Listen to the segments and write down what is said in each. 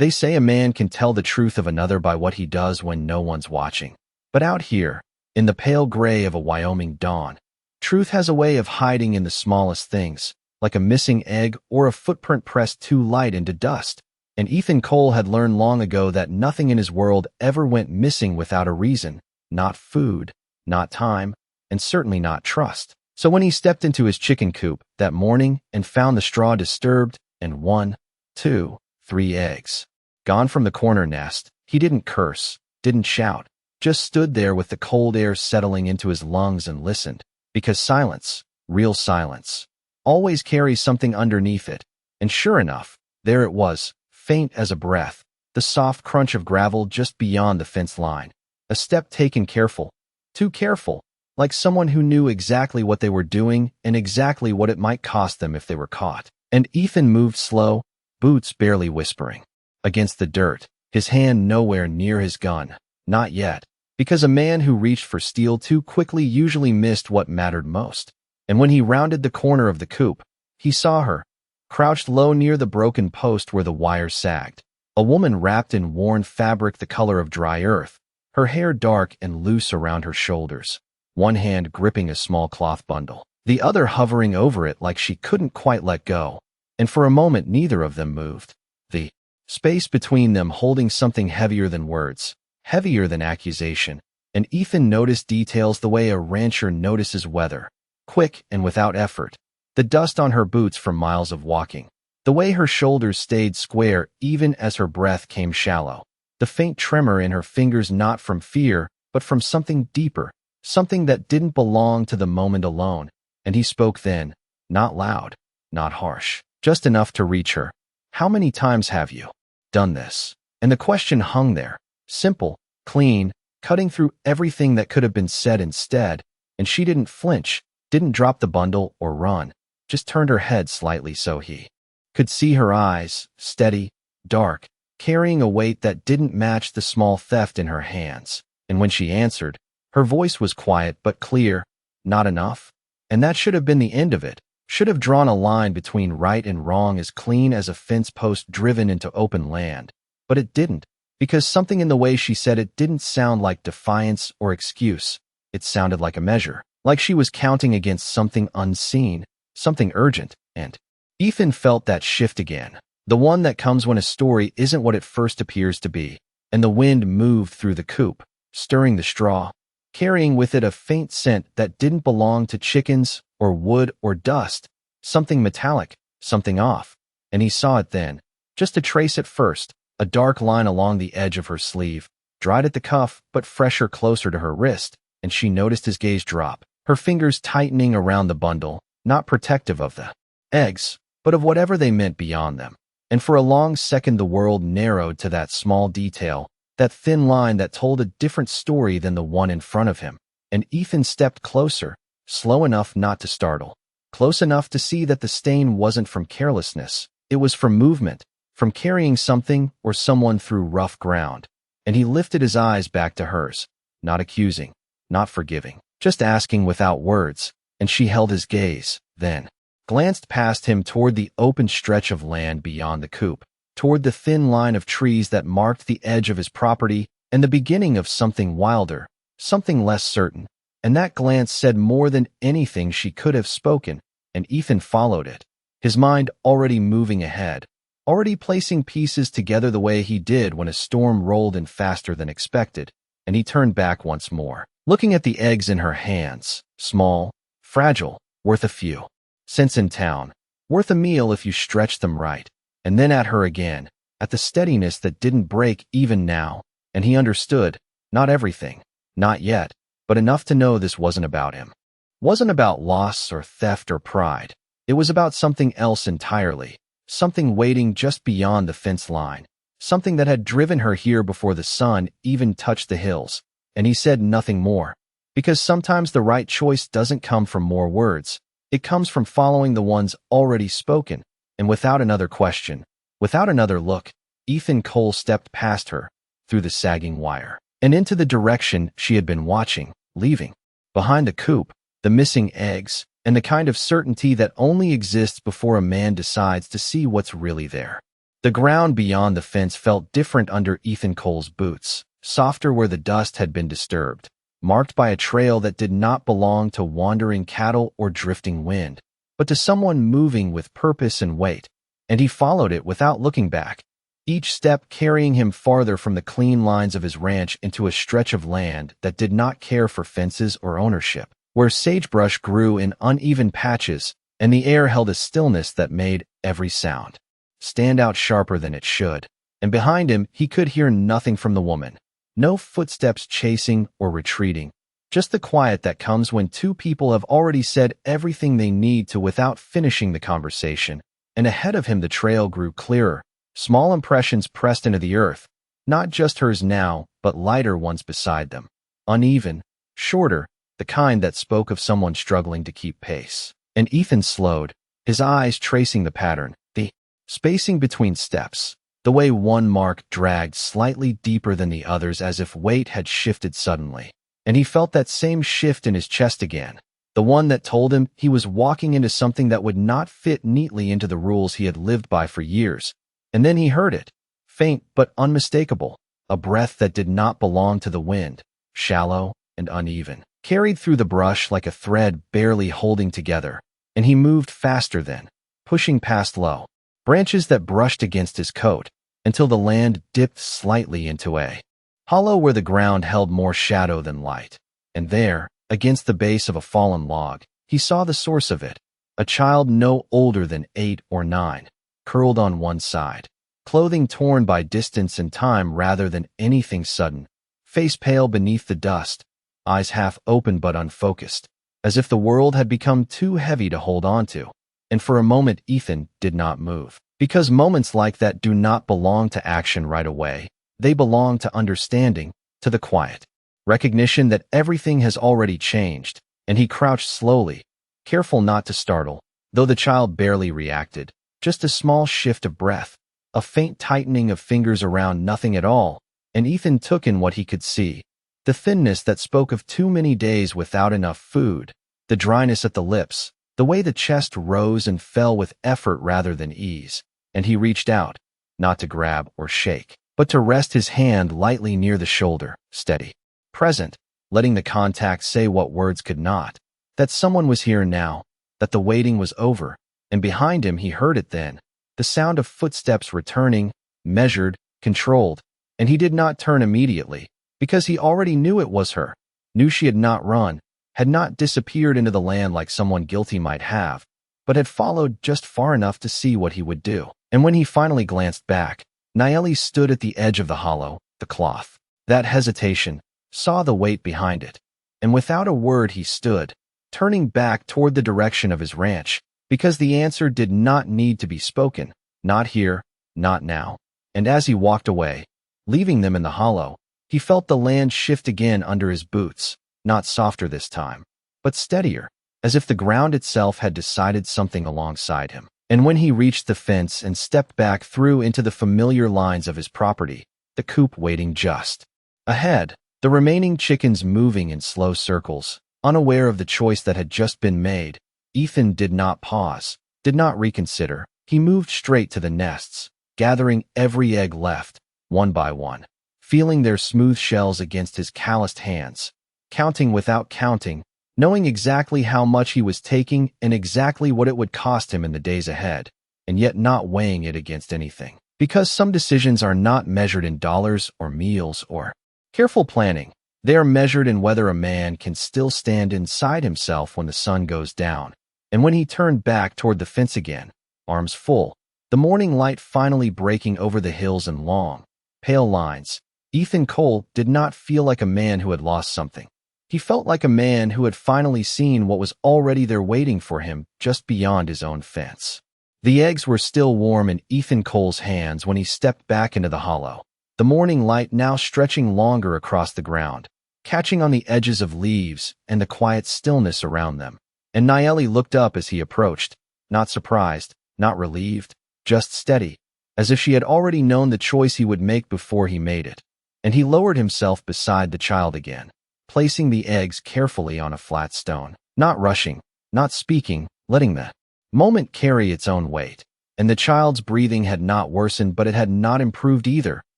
They say a man can tell the truth of another by what he does when no one's watching. But out here, in the pale gray of a Wyoming dawn, truth has a way of hiding in the smallest things, like a missing egg or a footprint pressed too light into dust. And Ethan Cole had learned long ago that nothing in his world ever went missing without a reason. Not food, not time, and certainly not trust. So when he stepped into his chicken coop that morning and found the straw disturbed and 1, 2, 3 eggs gone from the corner nest, he didn't curse, didn't shout, just stood there with the cold air settling into his lungs and listened. Because silence, real silence, always carries something underneath it. And sure enough, there it was, faint as a breath, the soft crunch of gravel just beyond the fence line. A step taken careful, too careful, like someone who knew exactly what they were doing and exactly what it might cost them if they were caught. And Ethan moved slow, boots barely whispering, against the dirt, his hand nowhere near his gun. Not yet, because a man who reached for steel too quickly usually missed what mattered most. And when he rounded the corner of the coop, he saw her, crouched low near the broken post where the wire sagged. A woman wrapped in worn fabric the color of dry earth, her hair dark and loose around her shoulders, one hand gripping a small cloth bundle, the other hovering over it like she couldn't quite let go. And for a moment neither of them moved, the space between them holding something heavier than words, heavier than accusation. And Ethan noticed details the way a rancher notices weather, quick and without effort. The dust on her boots from miles of walking, the way her shoulders stayed square even as her breath came shallow, the faint tremor in her fingers not from fear but from something deeper, something that didn't belong to the moment alone. And he spoke then, not loud, not harsh, just enough to reach her. How many times have you done this? And the question hung there, simple, clean, cutting through everything that could have been said instead. And she didn't flinch, didn't drop the bundle or run, just turned her head slightly so he could see her eyes, steady, dark, carrying a weight that didn't match the small theft in her hands. And when she answered, her voice was quiet but clear. Not enough? And that should have been the end of it, should have drawn a line between right and wrong as clean as a fence post driven into open land. But it didn't, because something in the way she said it didn't sound like defiance or excuse. It sounded like a measure, like she was counting against something unseen, something urgent. And Ethan felt that shift again, the one that comes when a story isn't what it first appears to be. And the wind moved through the coop, stirring the straw, carrying with it a faint scent that didn't belong to chickens or wood or dust, something metallic, something off. And he saw it then, just a trace at first, a dark line along the edge of her sleeve, dried at the cuff but fresher closer to her wrist. And she noticed his gaze drop, her fingers tightening around the bundle, not protective of the eggs, but of whatever they meant beyond them. And for a long second the world narrowed to that small detail, that thin line that told a different story than the one in front of him. And Ethan stepped closer, slow enough not to startle, close enough to see that the stain wasn't from carelessness, it was from movement, from carrying something or someone through rough ground. And he lifted his eyes back to hers, not accusing, not forgiving, just asking without words. And she held his gaze, then glanced past him toward the open stretch of land beyond the coop, toward the thin line of trees that marked the edge of his property and the beginning of something wilder, something less certain. And that glance said more than anything she could have spoken, and Ethan followed it, his mind already moving ahead, already placing pieces together the way he did when a storm rolled in faster than expected. And he turned back once more, looking at the eggs in her hands, small, fragile, worth a few cents in town, worth a meal if you stretched them right. And then at her again, at the steadiness that didn't break even now. And he understood, not everything, not yet, but enough to know this wasn't about him. Wasn't about loss or theft or pride. It was about something else entirely, something waiting just beyond the fence line, something that had driven her here before the sun even touched the hills. And he said nothing more, because sometimes the right choice doesn't come from more words. It comes from following the ones already spoken. And without another question, without another look, Ethan Cole stepped past her, through the sagging wire, and into the direction she had been watching, leaving behind the coop, the missing eggs, and the kind of certainty that only exists before a man decides to see what's really there. The ground beyond the fence felt different under Ethan Cole's boots, softer where the dust had been disturbed, marked by a trail that did not belong to wandering cattle or drifting wind, but to someone moving with purpose and weight, and he followed it without looking back, each step carrying him farther from the clean lines of his ranch into a stretch of land that did not care for fences or ownership, where sagebrush grew in uneven patches and the air held a stillness that made every sound stand out sharper than it should. And behind him, he could hear nothing from the woman. No footsteps chasing or retreating. Just the quiet that comes when two people have already said everything they need to without finishing the conversation. And ahead of him the trail grew clearer, small impressions pressed into the earth, not just hers now, but lighter ones beside them. Uneven, shorter, the kind that spoke of someone struggling to keep pace. And Ethan slowed, his eyes tracing the pattern, the spacing between steps, the way one mark dragged slightly deeper than the others as if weight had shifted suddenly. And he felt that same shift in his chest again, the one that told him he was walking into something that would not fit neatly into the rules he had lived by for years. And then he heard it, faint but unmistakable, a breath that did not belong to the wind, shallow and uneven, carried through the brush like a thread barely holding together. And he moved faster then, pushing past low branches that brushed against his coat, until the land dipped slightly into a hollow where the ground held more shadow than light. And there, against the base of a fallen log, he saw the source of it, a child no older than 8 or 9, curled on one side, clothing torn by distance and time rather than anything sudden, face pale beneath the dust, eyes half open but unfocused, as if the world had become too heavy to hold on to. And for a moment Ethan did not move, because moments like that do not belong to action right away. They belong to understanding, to the quiet recognition that everything has already changed. And he crouched slowly, careful not to startle, though the child barely reacted. Just a small shift of breath, a faint tightening of fingers around nothing at all, and Ethan took in what he could see. The thinness that spoke of too many days without enough food, the dryness at the lips, the way the chest rose and fell with effort rather than ease. And he reached out, not to grab or shake, but to rest his hand lightly near the shoulder, steady, present, letting the contact say what words could not, that someone was here now, that the waiting was over. And behind him he heard it then, the sound of footsteps returning, measured, controlled. And he did not turn immediately, because he already knew it was her, knew she had not run, had not disappeared into the land like someone guilty might have, but had followed just far enough to see what he would do. And when he finally glanced back, Nayeli stood at the edge of the hollow, the cloth. That hesitation, saw the weight behind it. And without a word he stood, turning back toward the direction of his ranch, because the answer did not need to be spoken, not here, not now. And as he walked away, leaving them in the hollow, he felt the land shift again under his boots, not softer this time, but steadier, as if the ground itself had decided something alongside him. And when he reached the fence and stepped back through into the familiar lines of his property, the coop waiting just ahead, the remaining chickens moving in slow circles, unaware of the choice that had just been made, Ethan did not pause, did not reconsider. He moved straight to the nests, gathering every egg left, one by one, feeling their smooth shells against his calloused hands, counting without counting, knowing exactly how much he was taking and exactly what it would cost him in the days ahead, and yet not weighing it against anything. Because some decisions are not measured in dollars or meals or careful planning. They are measured in whether a man can still stand inside himself when the sun goes down. And when he turned back toward the fence again, arms full, the morning light finally breaking over the hills in long, pale lines, Ethan Cole did not feel like a man who had lost something. He felt like a man who had finally seen what was already there waiting for him just beyond his own fence. The eggs were still warm in Ethan Cole's hands when he stepped back into the hollow, the morning light now stretching longer across the ground, catching on the edges of leaves and the quiet stillness around them. And Nayeli looked up as he approached, not surprised, not relieved, just steady, as if she had already known the choice he would make before he made it. And he lowered himself beside the child again, placing the eggs carefully on a flat stone, not rushing, not speaking, letting the moment carry its own weight. And the child's breathing had not worsened, but it had not improved either,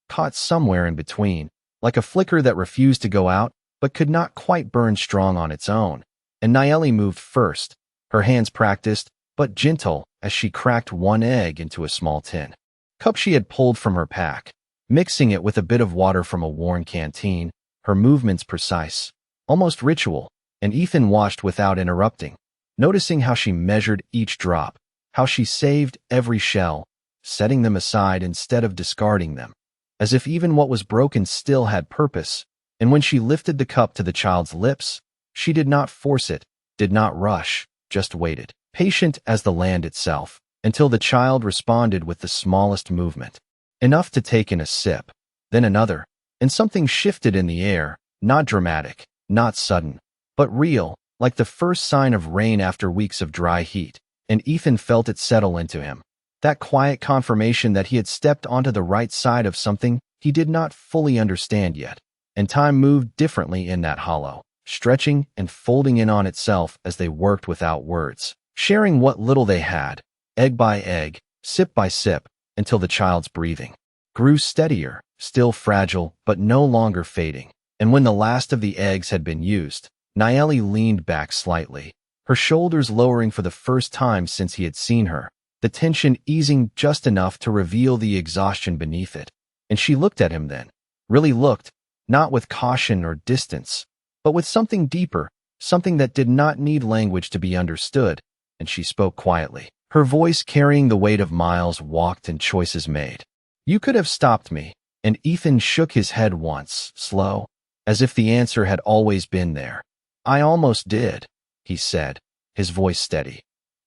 caught somewhere in between, like a flicker that refused to go out, but could not quite burn strong on its own. And Nayeli moved first, her hands practiced, but gentle, as she cracked one egg into a small tin cup she had pulled from her pack, mixing it with a bit of water from a worn canteen, her movements precise, almost ritual, and Ethan watched without interrupting, noticing how she measured each drop, how she saved every shell, setting them aside instead of discarding them, as if even what was broken still had purpose. And when she lifted the cup to the child's lips, she did not force it, did not rush, just waited, patient as the land itself, until the child responded with the smallest movement, enough to take in a sip, then another, and something shifted in the air, not dramatic, not sudden, but real, like the first sign of rain after weeks of dry heat, and Ethan felt it settle into him, that quiet confirmation that he had stepped onto the right side of something he did not fully understand yet. And time moved differently in that hollow, stretching and folding in on itself as they worked without words, sharing what little they had, egg by egg, sip by sip, until the child's breathing grew steadier, still fragile, but no longer fading. And when the last of the eggs had been used, Nayeli leaned back slightly, her shoulders lowering for the first time since he had seen her, the tension easing just enough to reveal the exhaustion beneath it. And she looked at him then, really looked, not with caution or distance, but with something deeper, something that did not need language to be understood, and she spoke quietly, her voice carrying the weight of miles walked and choices made. "You could have stopped me," and Ethan shook his head once, slow, as if the answer had always been there. "I almost did," he said, his voice steady,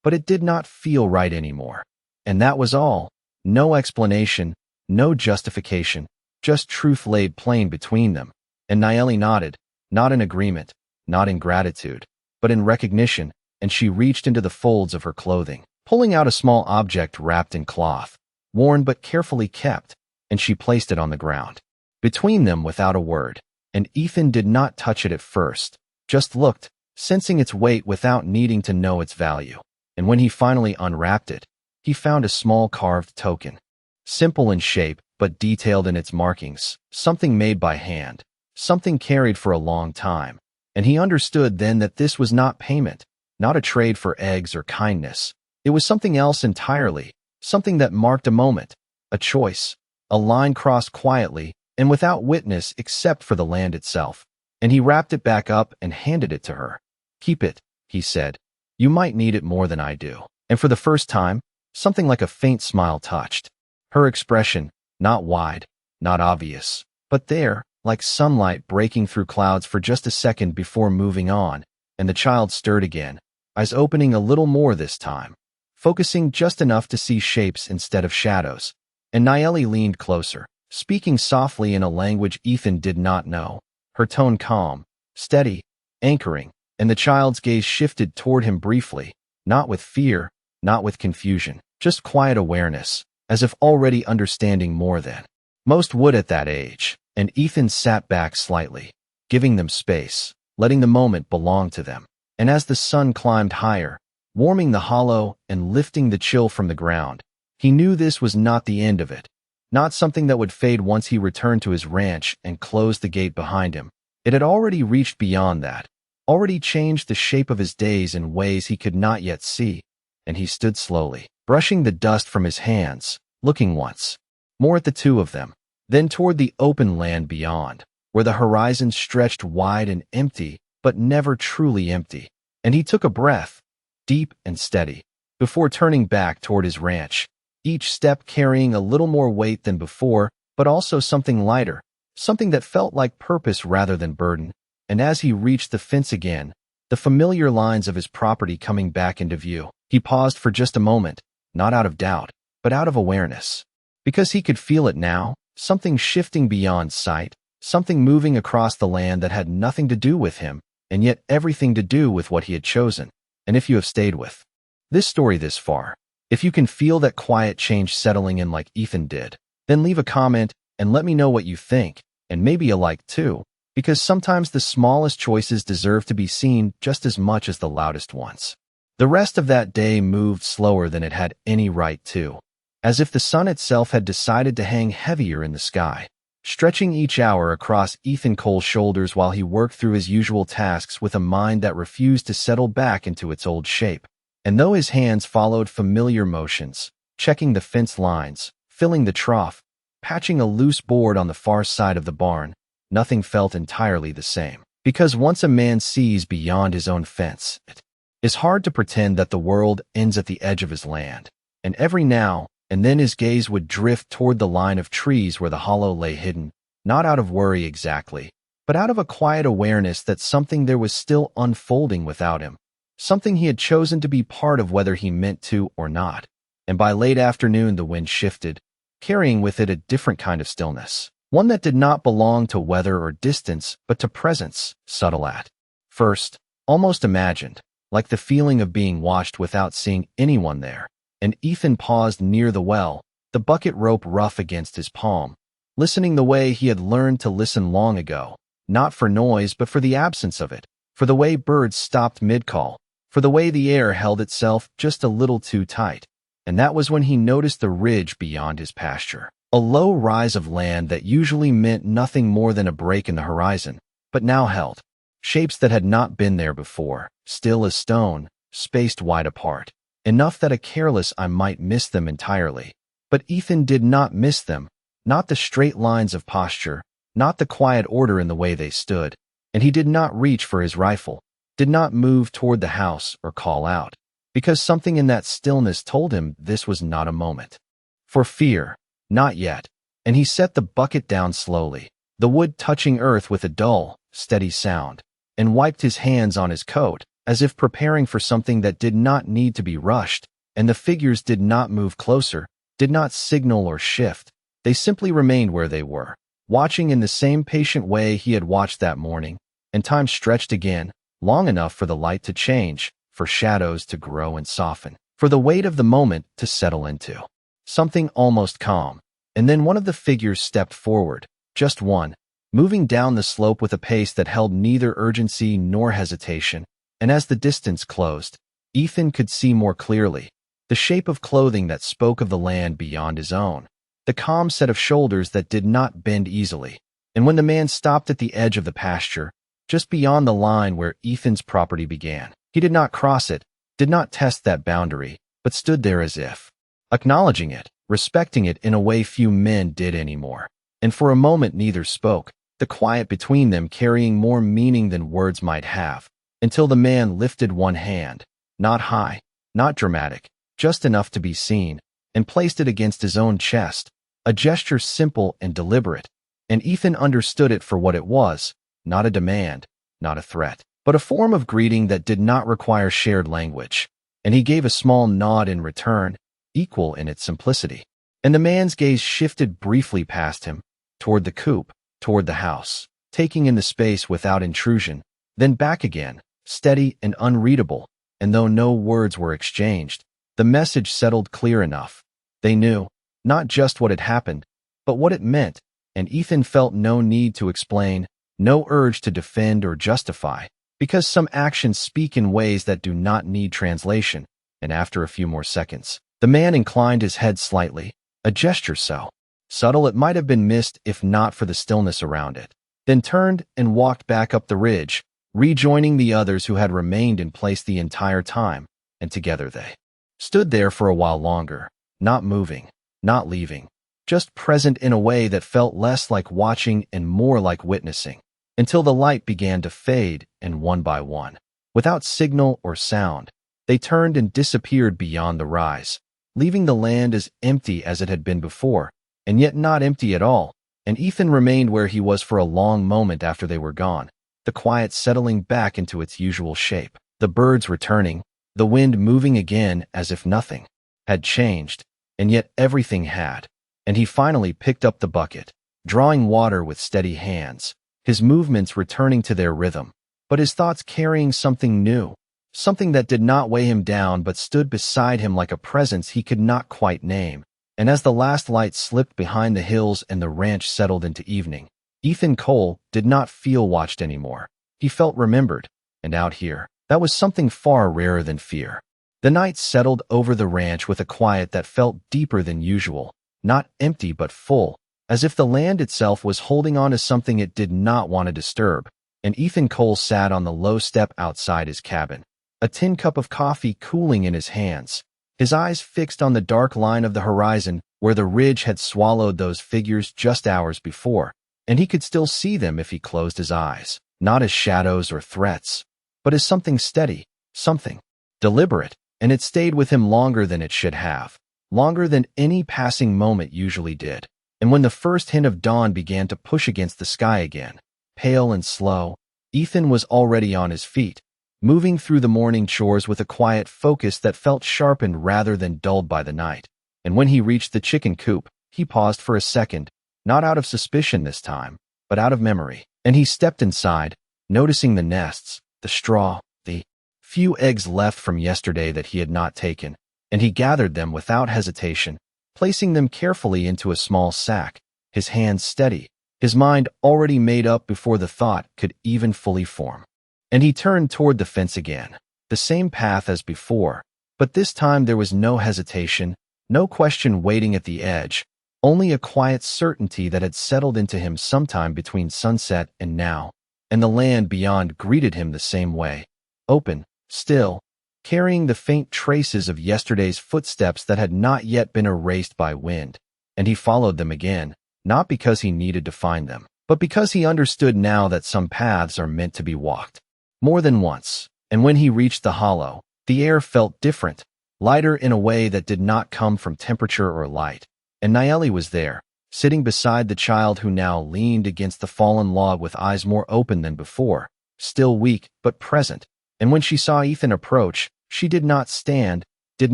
but it did not feel right anymore. And that was all. No explanation, no justification, just truth laid plain between them. And Nayeli nodded, not in agreement, not in gratitude, but in recognition, and she reached into the folds of her clothing, pulling out a small object wrapped in cloth, worn but carefully kept, and she placed it on the ground, between them without a word. And Ethan did not touch it at first, just looked, sensing its weight without needing to know its value. And when he finally unwrapped it, he found a small carved token, simple in shape, but detailed in its markings, something made by hand, something carried for a long time. And he understood then that this was not payment, not a trade for eggs or kindness. It was something else entirely, something that marked a moment, a choice, a line crossed quietly and without witness except for the land itself. And he wrapped it back up and handed it to her. "Keep it," he said. "You might need it more than I do." And for the first time, something like a faint smile touched her expression, not wide, not obvious, but there, like sunlight breaking through clouds for just a second before moving on. And the child stirred again, eyes opening a little more this time, focusing just enough to see shapes instead of shadows. And Nayeli leaned closer, speaking softly in a language Ethan did not know, her tone calm, steady, anchoring, and the child's gaze shifted toward him briefly, not with fear, not with confusion, just quiet awareness, as if already understanding more than most would at that age. And Ethan sat back slightly, giving them space, letting the moment belong to them. And as the sun climbed higher, warming the hollow and lifting the chill from the ground, he knew this was not the end of it, not something that would fade once he returned to his ranch and closed the gate behind him. It had already reached beyond that, already changed the shape of his days in ways he could not yet see. And he stood slowly, brushing the dust from his hands, looking once more at the two of them, then toward the open land beyond, where the horizon stretched wide and empty, but never truly empty. And he took a breath, deep and steady, before turning back toward his ranch, each step carrying a little more weight than before, but also something lighter, something that felt like purpose rather than burden. And as he reached the fence again, the familiar lines of his property coming back into view, he paused for just a moment, not out of doubt, but out of awareness. Because he could feel it now, something shifting beyond sight, something moving across the land that had nothing to do with him, and yet everything to do with what he had chosen. And if you have stayed with this story this far, if you can feel that quiet change settling in like Ethan did, then leave a comment and let me know what you think, and maybe a like too, because sometimes the smallest choices deserve to be seen just as much as the loudest ones. The rest of that day moved slower than it had any right to, as if the sun itself had decided to hang heavier in the sky, stretching each hour across Ethan Cole's shoulders while he worked through his usual tasks with a mind that refused to settle back into its old shape. And though his hands followed familiar motions, checking the fence lines, filling the trough, patching a loose board on the far side of the barn, nothing felt entirely the same. Because once a man sees beyond his own fence, it is hard to pretend that the world ends at the edge of his land. And every now and then his gaze would drift toward the line of trees where the hollow lay hidden, not out of worry exactly, but out of a quiet awareness that something there was still unfolding without him, something he had chosen to be part of whether he meant to or not. And by late afternoon the wind shifted, carrying with it a different kind of stillness, one that did not belong to weather or distance, but to presence, subtle at first, almost imagined, like the feeling of being watched without seeing anyone there. And Ethan paused near the well, the bucket rope rough against his palm, listening the way he had learned to listen long ago, not for noise but for the absence of it, for the way birds stopped mid-call, for the way the air held itself just a little too tight. And that was when he noticed the ridge beyond his pasture, a low rise of land that usually meant nothing more than a break in the horizon, but now held shapes that had not been there before, still as stone, spaced wide apart, enough that a careless eye might miss them entirely. But Ethan did not miss them, not the straight lines of posture, not the quiet order in the way they stood, and he did not reach for his rifle, did not move toward the house or call out, because something in that stillness told him this was not a moment for fear, not yet, and he set the bucket down slowly, the wood touching earth with a dull, steady sound, and wiped his hands on his coat, as if preparing for something that did not need to be rushed. And the figures did not move closer, did not signal or shift. They simply remained where they were, watching in the same patient way he had watched that morning. And time stretched again, long enough for the light to change, for shadows to grow and soften, for the weight of the moment to settle into something almost calm. And then one of the figures stepped forward, just one, moving down the slope with a pace that held neither urgency nor hesitation. And as the distance closed, Ethan could see more clearly the shape of clothing that spoke of the land beyond his own, the calm set of shoulders that did not bend easily. And when the man stopped at the edge of the pasture, just beyond the line where Ethan's property began, he did not cross it, did not test that boundary, but stood there as if acknowledging it, respecting it in a way few men did anymore. And for a moment neither spoke, the quiet between them carrying more meaning than words might have, until the man lifted one hand, not high, not dramatic, just enough to be seen, and placed it against his own chest, a gesture simple and deliberate. And Ethan understood it for what it was, not a demand, not a threat, but a form of greeting that did not require shared language. And he gave a small nod in return, equal in its simplicity. And the man's gaze shifted briefly past him, toward the coop, toward the house, taking in the space without intrusion, then back again, steady and unreadable. And though no words were exchanged, the message settled clear enough. They knew, not just what had happened, but what it meant, and Ethan felt no need to explain, no urge to defend or justify, because some actions speak in ways that do not need translation. And after a few more seconds, the man inclined his head slightly, a gesture so subtle it might have been missed if not for the stillness around it, then turned and walked back up the ridge, rejoining the others who had remained in place the entire time, and together they stood there for a while longer, not moving, not leaving, just present in a way that felt less like watching and more like witnessing, until the light began to fade, and one by one, without signal or sound, they turned and disappeared beyond the rise, leaving the land as empty as it had been before, and yet not empty at all. And Ethan remained where he was for a long moment after they were gone, the quiet settling back into its usual shape, the birds returning, the wind moving again as if nothing had changed, and yet everything had. And he finally picked up the bucket, drawing water with steady hands, his movements returning to their rhythm, but his thoughts carrying something new, something that did not weigh him down but stood beside him like a presence he could not quite name. And as the last light slipped behind the hills and the ranch settled into evening, Ethan Cole did not feel watched anymore. He felt remembered, and out here, that was something far rarer than fear. The night settled over the ranch with a quiet that felt deeper than usual, not empty but full, as if the land itself was holding on to something it did not want to disturb. And Ethan Cole sat on the low step outside his cabin, a tin cup of coffee cooling in his hands, his eyes fixed on the dark line of the horizon where the ridge had swallowed those figures just hours before, and he could still see them if he closed his eyes, not as shadows or threats, but as something steady, something deliberate, and it stayed with him longer than it should have, longer than any passing moment usually did. And when the first hint of dawn began to push against the sky again, pale and slow, Ethan was already on his feet, moving through the morning chores with a quiet focus that felt sharpened rather than dulled by the night. And when he reached the chicken coop, he paused for a second, not out of suspicion this time, but out of memory. And he stepped inside, noticing the nests, the straw, the few eggs left from yesterday that he had not taken, and he gathered them without hesitation, placing them carefully into a small sack, his hands steady, his mind already made up before the thought could even fully form. And he turned toward the fence again, the same path as before, but this time there was no hesitation, no question waiting at the edge, only a quiet certainty that had settled into him sometime between sunset and now, and the land beyond greeted him the same way, open, still, carrying the faint traces of yesterday's footsteps that had not yet been erased by wind. And he followed them again, not because he needed to find them, but because he understood now that some paths are meant to be walked. More than once, and when he reached the hollow, the air felt different, lighter in a way that did not come from temperature or light. And Nayeli was there, sitting beside the child who now leaned against the fallen log with eyes more open than before, still weak but present. And when she saw Ethan approach, she did not stand, did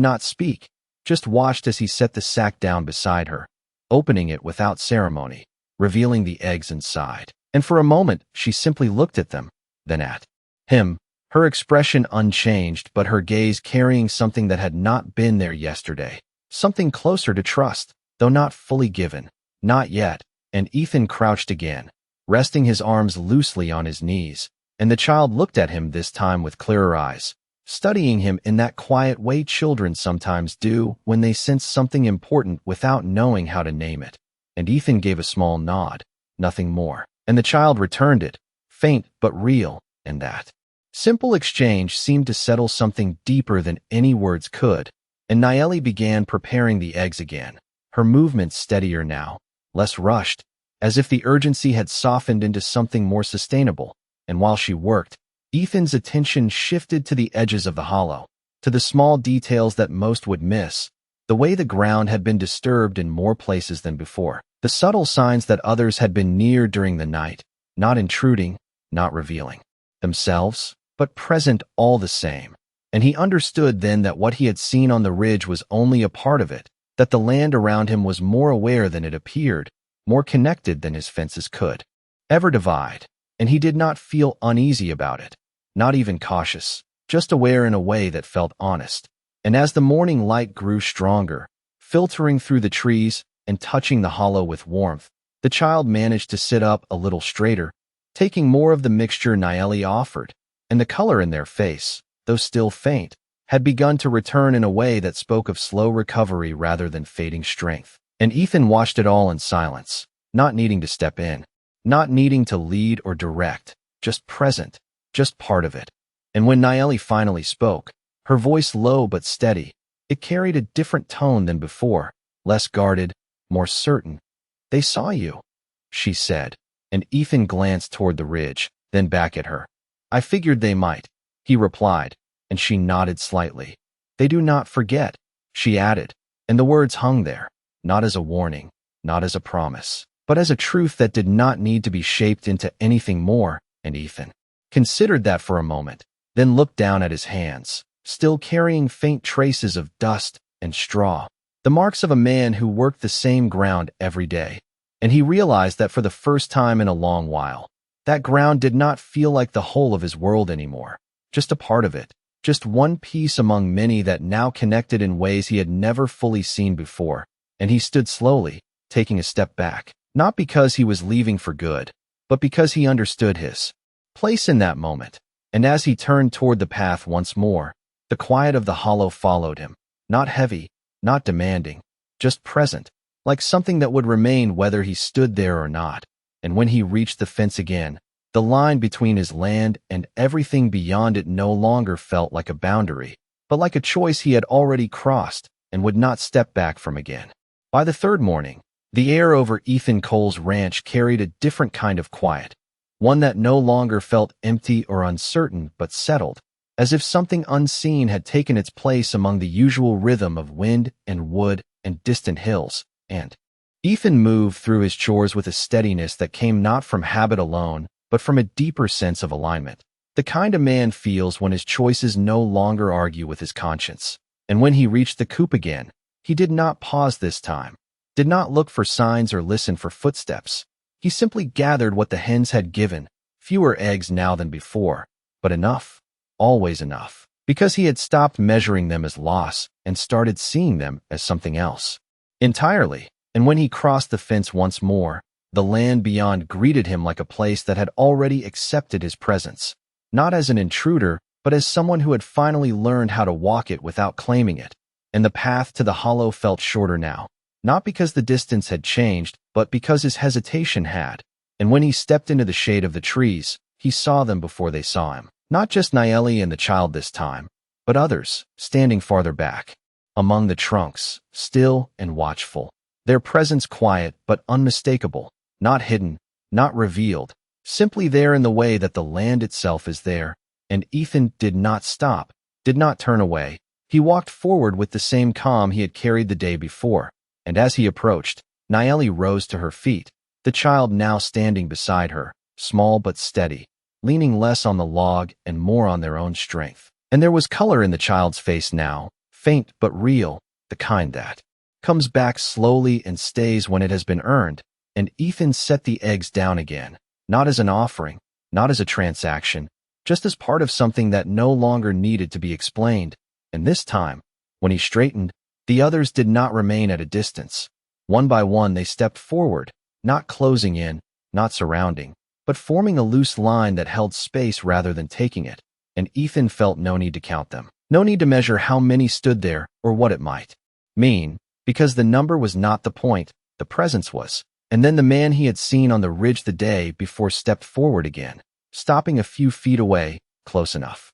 not speak, just watched as he set the sack down beside her, opening it without ceremony, revealing the eggs inside. And for a moment, she simply looked at them, then at him, her expression unchanged but her gaze carrying something that had not been there yesterday, something closer to trust, though not fully given, not yet. And Ethan crouched again, resting his arms loosely on his knees, and the child looked at him this time with clearer eyes, studying him in that quiet way children sometimes do when they sense something important without knowing how to name it. And Ethan gave a small nod, nothing more, and the child returned it, faint but real, and that simple exchange seemed to settle something deeper than any words could. And Nayeli began preparing the eggs again, her movements steadier now, less rushed, as if the urgency had softened into something more sustainable. And while she worked, Ethan's attention shifted to the edges of the hollow, to the small details that most would miss, the way the ground had been disturbed in more places than before, the subtle signs that others had been near during the night, not intruding, not revealing themselves, but present all the same. And he understood then that what he had seen on the ridge was only a part of it, that the land around him was more aware than it appeared, more connected than his fences could ever divide. And he did not feel uneasy about it, not even cautious, just aware in a way that felt honest. And as the morning light grew stronger, filtering through the trees and touching the hollow with warmth, the child managed to sit up a little straighter, taking more of the mixture Nayeli offered, and the color in their face, though still faint, had begun to return in a way that spoke of slow recovery rather than fading strength. And Ethan watched it all in silence, not needing to step in, not needing to lead or direct, just present, just part of it. And when Nayeli finally spoke, her voice low but steady, it carried a different tone than before, less guarded, more certain. "They saw you," she said, and Ethan glanced toward the ridge, then back at her. "I figured they might," he replied, and she nodded slightly. "They do not forget," she added, and the words hung there, not as a warning, not as a promise, but as a truth that did not need to be shaped into anything more. And Ethan considered that for a moment, then looked down at his hands, still carrying faint traces of dust and straw, the marks of a man who worked the same ground every day. And he realized that for the first time in a long while, that ground did not feel like the whole of his world anymore, just a part of it, just one piece among many that now connected in ways he had never fully seen before. And he stood slowly, taking a step back, not because he was leaving for good, but because he understood his place in that moment. And as he turned toward the path once more, The quiet of the hollow followed him, not heavy, not demanding, just present, like something that would remain whether he stood there or not. And when he reached the fence again, the line between his land and everything beyond it no longer felt like a boundary, but like a choice he had already crossed and would not step back from again. By the third morning, the air over Ethan Cole's ranch carried a different kind of quiet, one that no longer felt empty or uncertain but settled, as if something unseen had taken its place among the usual rhythm of wind and wood and distant hills. And Ethan moved through his chores with a steadiness that came not from habit alone, but from a deeper sense of alignment. The kind a man feels when his choices no longer argue with his conscience. And when he reached the coop again, he did not pause this time, did not look for signs or listen for footsteps. He simply gathered what the hens had given, fewer eggs now than before, but enough, always enough, because he had stopped measuring them as loss and started seeing them as something else. Entirely. And when he crossed the fence once more, the land beyond greeted him like a place that had already accepted his presence, not as an intruder, but as someone who had finally learned how to walk it without claiming it. And the path to the hollow felt shorter now, not because the distance had changed, but because his hesitation had. And when he stepped into the shade of the trees, he saw them before they saw him. Not just Nayeli and the child this time, but others, standing farther back, among the trunks, still and watchful, their presence quiet but unmistakable, not hidden, not revealed, simply there in the way that the land itself is there. And Ethan did not stop, did not turn away. He walked forward with the same calm he had carried the day before, and as he approached, Nayeli rose to her feet, the child now standing beside her, small but steady, leaning less on the log and more on their own strength. And there was color in the child's face now, faint but real, the kind that comes back slowly and stays when it has been earned. And Ethan set the eggs down again, not as an offering, not as a transaction, just as part of something that no longer needed to be explained. And this time, when he straightened, the others did not remain at a distance. One by one they stepped forward, not closing in, not surrounding, but forming a loose line that held space rather than taking it. And Ethan felt no need to count them, no need to measure how many stood there or what it might mean, because the number was not the point, the presence was. And then the man he had seen on the ridge the day before stepped forward again, stopping a few feet away, close enough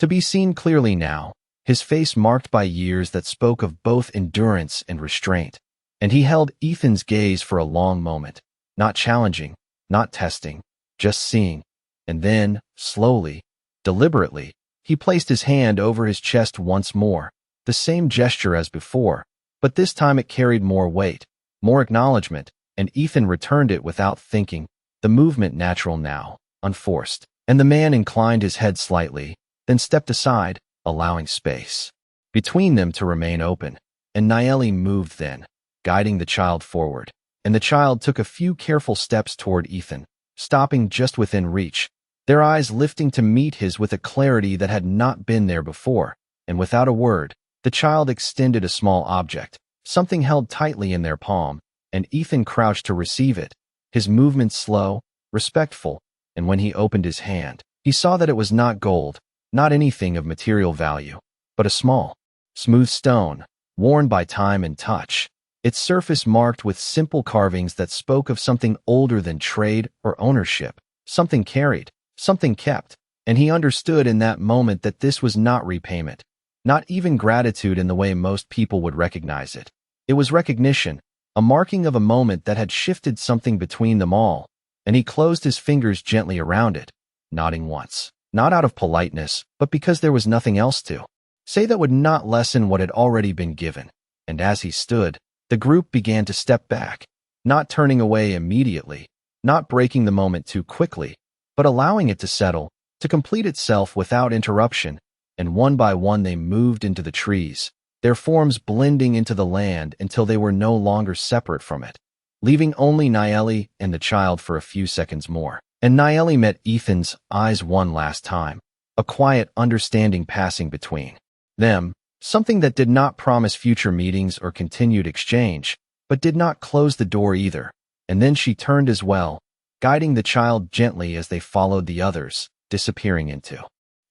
to be seen clearly now, his face marked by years that spoke of both endurance and restraint. And he held Ethan's gaze for a long moment, not challenging, not testing, just seeing. And then, slowly, deliberately, he placed his hand over his chest once more, the same gesture as before, but this time it carried more weight, more acknowledgement, and Ethan returned it without thinking, the movement natural now, unforced. And the man inclined his head slightly, then stepped aside, allowing space between them to remain open. And Nayeli moved then, guiding the child forward. And the child took a few careful steps toward Ethan, stopping just within reach, their eyes lifting to meet his with a clarity that had not been there before. And without a word, the child extended a small object, something held tightly in their palm, and Ethan crouched to receive it, his movements slow, respectful. And when he opened his hand, he saw that it was not gold, not anything of material value, but a small, smooth stone, worn by time and touch, its surface marked with simple carvings that spoke of something older than trade or ownership, something carried, something kept. And he understood in that moment that this was not repayment, not even gratitude in the way most people would recognize it. It was recognition, a marking of a moment that had shifted something between them all. And he closed his fingers gently around it, nodding once, not out of politeness, but because there was nothing else to say that would not lessen what had already been given. And as he stood, the group began to step back, not turning away immediately, not breaking the moment too quickly, but allowing it to settle, to complete itself without interruption. And one by one they moved into the trees, their forms blending into the land until they were no longer separate from it, leaving only Nayeli and the child for a few seconds more. And Nayeli met Ethan's eyes one last time, a quiet understanding passing between them, something that did not promise future meetings or continued exchange, but did not close the door either. And then she turned as well, guiding the child gently as they followed the others, disappearing into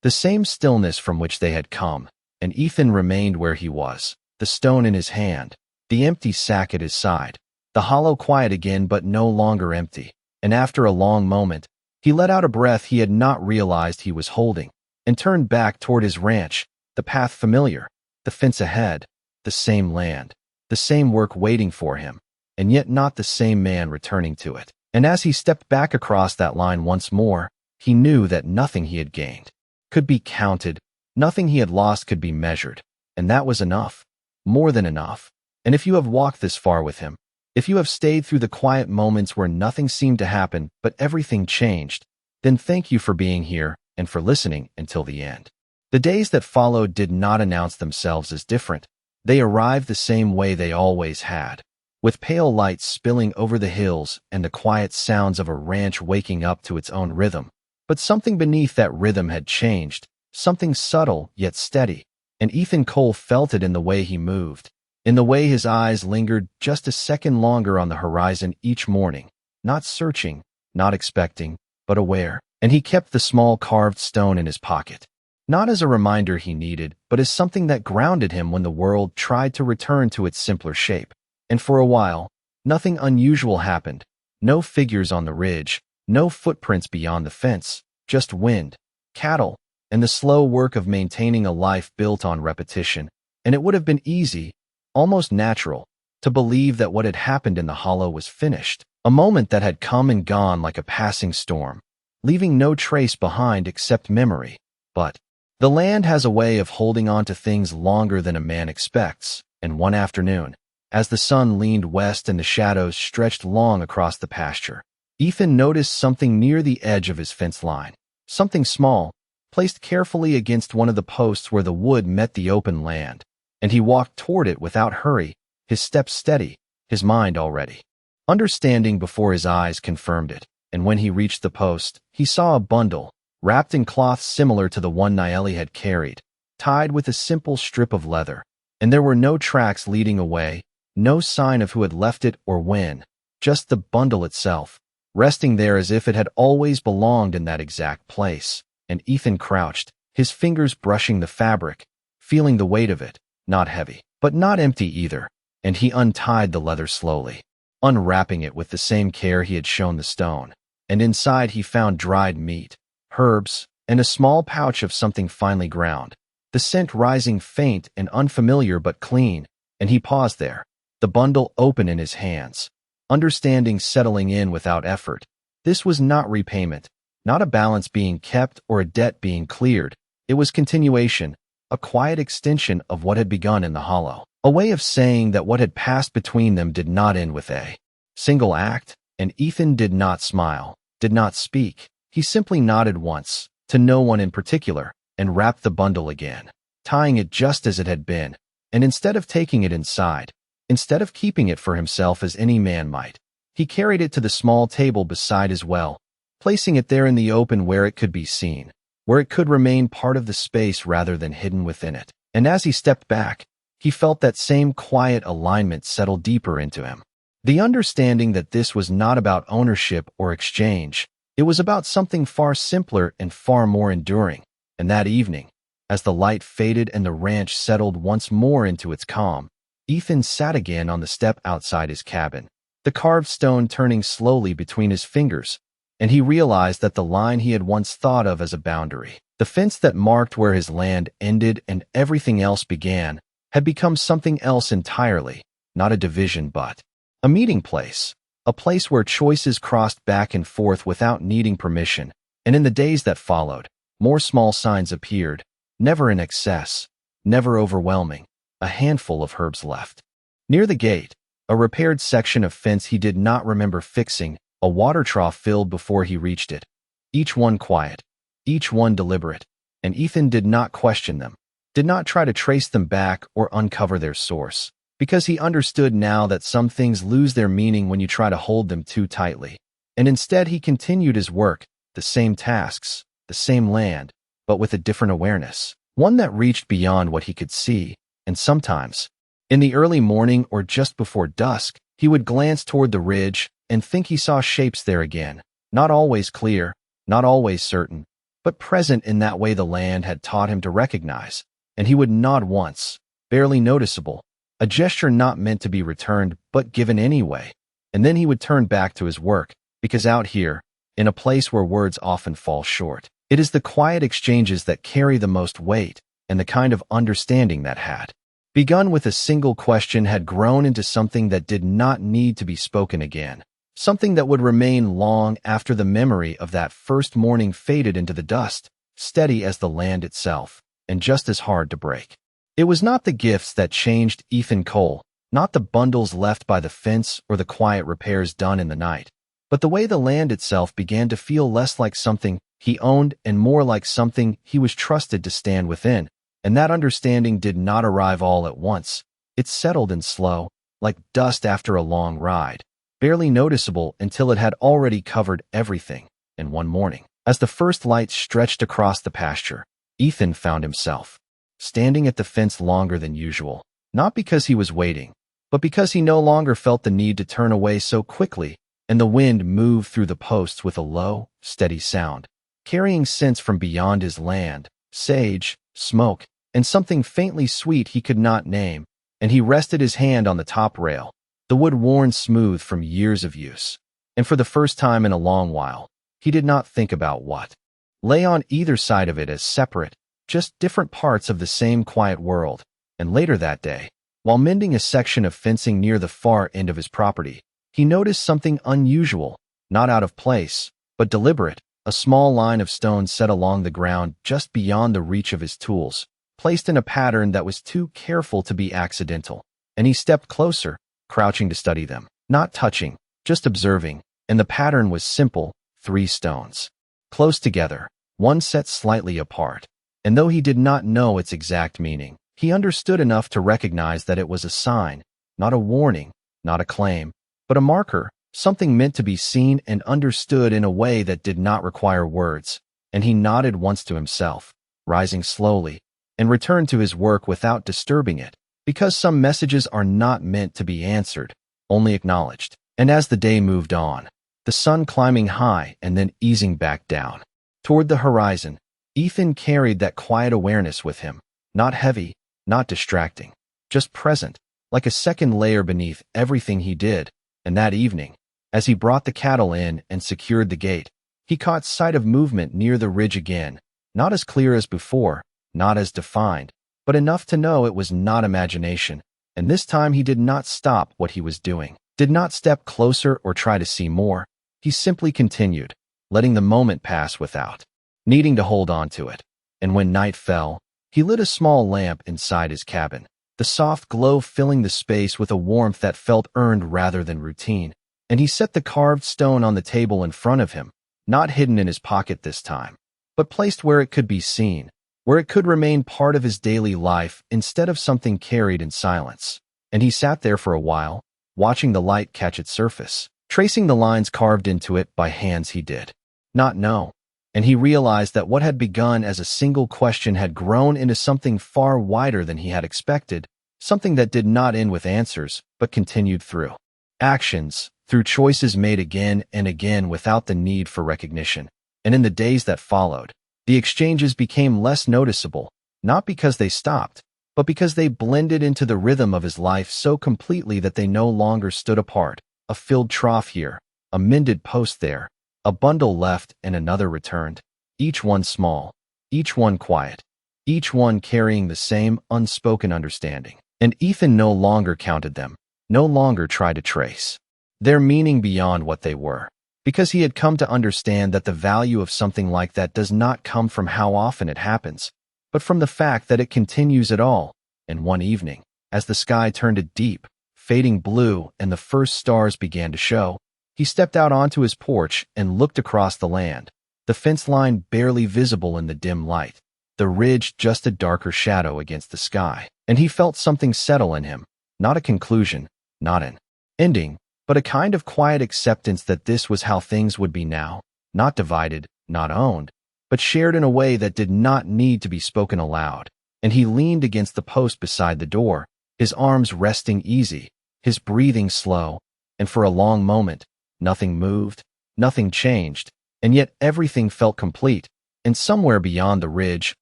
the same stillness from which they had come. and Ethan remained where he was, the stone in his hand, the empty sack at his side, the hollow quiet again but no longer empty. And after a long moment, he let out a breath he had not realized he was holding, and turned back toward his ranch, the path familiar, the fence ahead, the same land, the same work waiting for him, and yet not the same man returning to it. And as he stepped back across that line once more, he knew that nothing he had gained could be counted, nothing he had lost could be measured, and that was enough, more than enough. And if you have walked this far with him, if you have stayed through the quiet moments where nothing seemed to happen but everything changed, then thank you for being here and for listening until the end. The days that followed did not announce themselves as different. They arrived the same way they always had, with pale lights spilling over the hills and the quiet sounds of a ranch waking up to its own rhythm. But something beneath that rhythm had changed, something subtle yet steady, and Ethan Cole felt it in the way he moved, in the way his eyes lingered just a second longer on the horizon each morning, not searching, not expecting, but aware. And he kept the small carved stone in his pocket, not as a reminder he needed, but as something that grounded him when the world tried to return to its simpler shape. And for a while, nothing unusual happened. No figures on the ridge, no footprints beyond the fence, just wind, cattle, and the slow work of maintaining a life built on repetition. And it would have been easy, almost natural, to believe that what had happened in the hollow was finished, a moment that had come and gone like a passing storm, leaving no trace behind except memory. But the land has a way of holding on to things longer than a man expects, and one afternoon, as the sun leaned west and the shadows stretched long across the pasture, Ethan noticed something near the edge of his fence line, something small, placed carefully against one of the posts where the wood met the open land, and he walked toward it without hurry, his steps steady, his mind already. Understanding before his eyes confirmed it, and when he reached the post, he saw a bundle, wrapped in cloth similar to the one Naeli had carried, tied with a simple strip of leather, and there were no tracks leading away, no sign of who had left it or when, just the bundle itself, resting there as if it had always belonged in that exact place. And Ethan crouched, his fingers brushing the fabric, feeling the weight of it, not heavy, but not empty either, and he untied the leather slowly, unwrapping it with the same care he had shown the stone, and inside he found dried meat, herbs, and a small pouch of something finely ground, the scent rising faint and unfamiliar but clean, and he paused there, the bundle open in his hands, understanding settling in without effort. This was not repayment, not a balance being kept or a debt being cleared. It was continuation, a quiet extension of what had begun in the hollow, a way of saying that what had passed between them did not end with a single act. And Ethan did not smile, did not speak. He simply nodded once, to no one in particular, and wrapped the bundle again, tying it just as it had been. And instead of taking it inside, instead of keeping it for himself as any man might, he carried it to the small table beside his well, placing it there in the open where it could be seen, where it could remain part of the space rather than hidden within it. And as he stepped back, he felt that same quiet alignment settle deeper into him. The understanding that this was not about ownership or exchange, it was about something far simpler and far more enduring. And that evening, as the light faded and the ranch settled once more into its calm, Ethan sat again on the step outside his cabin, the carved stone turning slowly between his fingers, and he realized that the line he had once thought of as a boundary, the fence that marked where his land ended and everything else began, had become something else entirely, not a division but a meeting place, a place where choices crossed back and forth without needing permission. And in the days that followed, more small signs appeared, never in excess, never overwhelming, a handful of herbs left. Near the gate, a repaired section of fence he did not remember fixing, a water trough filled before he reached it, each one quiet, each one deliberate, and Ethan did not question them, did not try to trace them back or uncover their source, because he understood now that some things lose their meaning when you try to hold them too tightly. And instead he continued his work, the same tasks, the same land, but with a different awareness, one that reached beyond what he could see. And sometimes, in the early morning or just before dusk, he would glance toward the ridge and think he saw shapes there again, not always clear, not always certain, but present in that way the land had taught him to recognize. and he would nod once, barely noticeable, a gesture not meant to be returned but given anyway. And then he would turn back to his work, because out here, in a place where words often fall short, it is the quiet exchanges that carry the most weight, and the kind of understanding that had begun with a single question had grown into something that did not need to be spoken again, something that would remain long after the memory of that first morning faded into the dust, steady as the land itself, and just as hard to break. It was not the gifts that changed Ethan Cole, not the bundles left by the fence or the quiet repairs done in the night, but the way the land itself began to feel less like something he owned and more like something he was trusted to stand within. And that understanding did not arrive all at once. It settled in slow, like dust after a long ride, barely noticeable until it had already covered everything. And one morning, as the first light stretched across the pasture, Ethan found himself standing at the fence longer than usual, not because he was waiting, but because he no longer felt the need to turn away so quickly, and the wind moved through the posts with a low, steady sound, carrying scents from beyond his land, sage, smoke, and something faintly sweet he could not name, and he rested his hand on the top rail, the wood worn smooth from years of use. And for the first time in a long while, he did not think about what lay on either side of it as separate, just different parts of the same quiet world. And later that day, while mending a section of fencing near the far end of his property, he noticed something unusual, not out of place, but deliberate, a small line of stones set along the ground just beyond the reach of his tools, placed in a pattern that was too careful to be accidental, and he stepped closer, crouching to study them, not touching, just observing, and the pattern was simple, 3 stones, close together, one set slightly apart, and though he did not know its exact meaning, he understood enough to recognize that it was a sign, not a warning, not a claim, but a marker, something meant to be seen and understood in a way that did not require words, and he nodded once to himself, rising slowly, and returned to his work without disturbing it, because some messages are not meant to be answered, only acknowledged. And as the day moved on, the sun climbing high and then easing back down toward the horizon, Ethan carried that quiet awareness with him, not heavy, not distracting, just present, like a second layer beneath everything he did. And that evening, as he brought the cattle in and secured the gate, he caught sight of movement near the ridge again, not as clear as before, not as defined, but enough to know it was not imagination, and this time he did not stop what he was doing, did not step closer or try to see more. He simply continued, letting the moment pass without needing to hold on to it. And when night fell, he lit a small lamp inside his cabin, the soft glow filling the space with a warmth that felt earned rather than routine, and he set the carved stone on the table in front of him, not hidden in his pocket this time, but placed where it could be seen, where it could remain part of his daily life instead of something carried in silence. And he sat there for a while, watching the light catch its surface, tracing the lines carved into it by hands he did not know. And he realized that what had begun as a single question had grown into something far wider than he had expected, something that did not end with answers, but continued through actions, through choices made again and again without the need for recognition. And in the days that followed, the exchanges became less noticeable, not because they stopped, but because they blended into the rhythm of his life so completely that they no longer stood apart. A filled trough here, a mended post there, a bundle left and another returned, each one small, each one quiet, each one carrying the same unspoken understanding. And Ethan no longer counted them, no longer tried to trace their meaning beyond what they were, because he had come to understand that the value of something like that does not come from how often it happens, but from the fact that it continues at all. And one evening, as the sky turned a deep, fading blue and the first stars began to show, he stepped out onto his porch and looked across the land, the fence line barely visible in the dim light, the ridge just a darker shadow against the sky, and he felt something settle in him, not a conclusion, not an ending, but a kind of quiet acceptance that this was how things would be now, not divided, not owned, but shared in a way that did not need to be spoken aloud. And he leaned against the post beside the door, his arms resting easy, his breathing slow, and for a long moment, nothing moved, nothing changed, and yet everything felt complete. And somewhere beyond the ridge,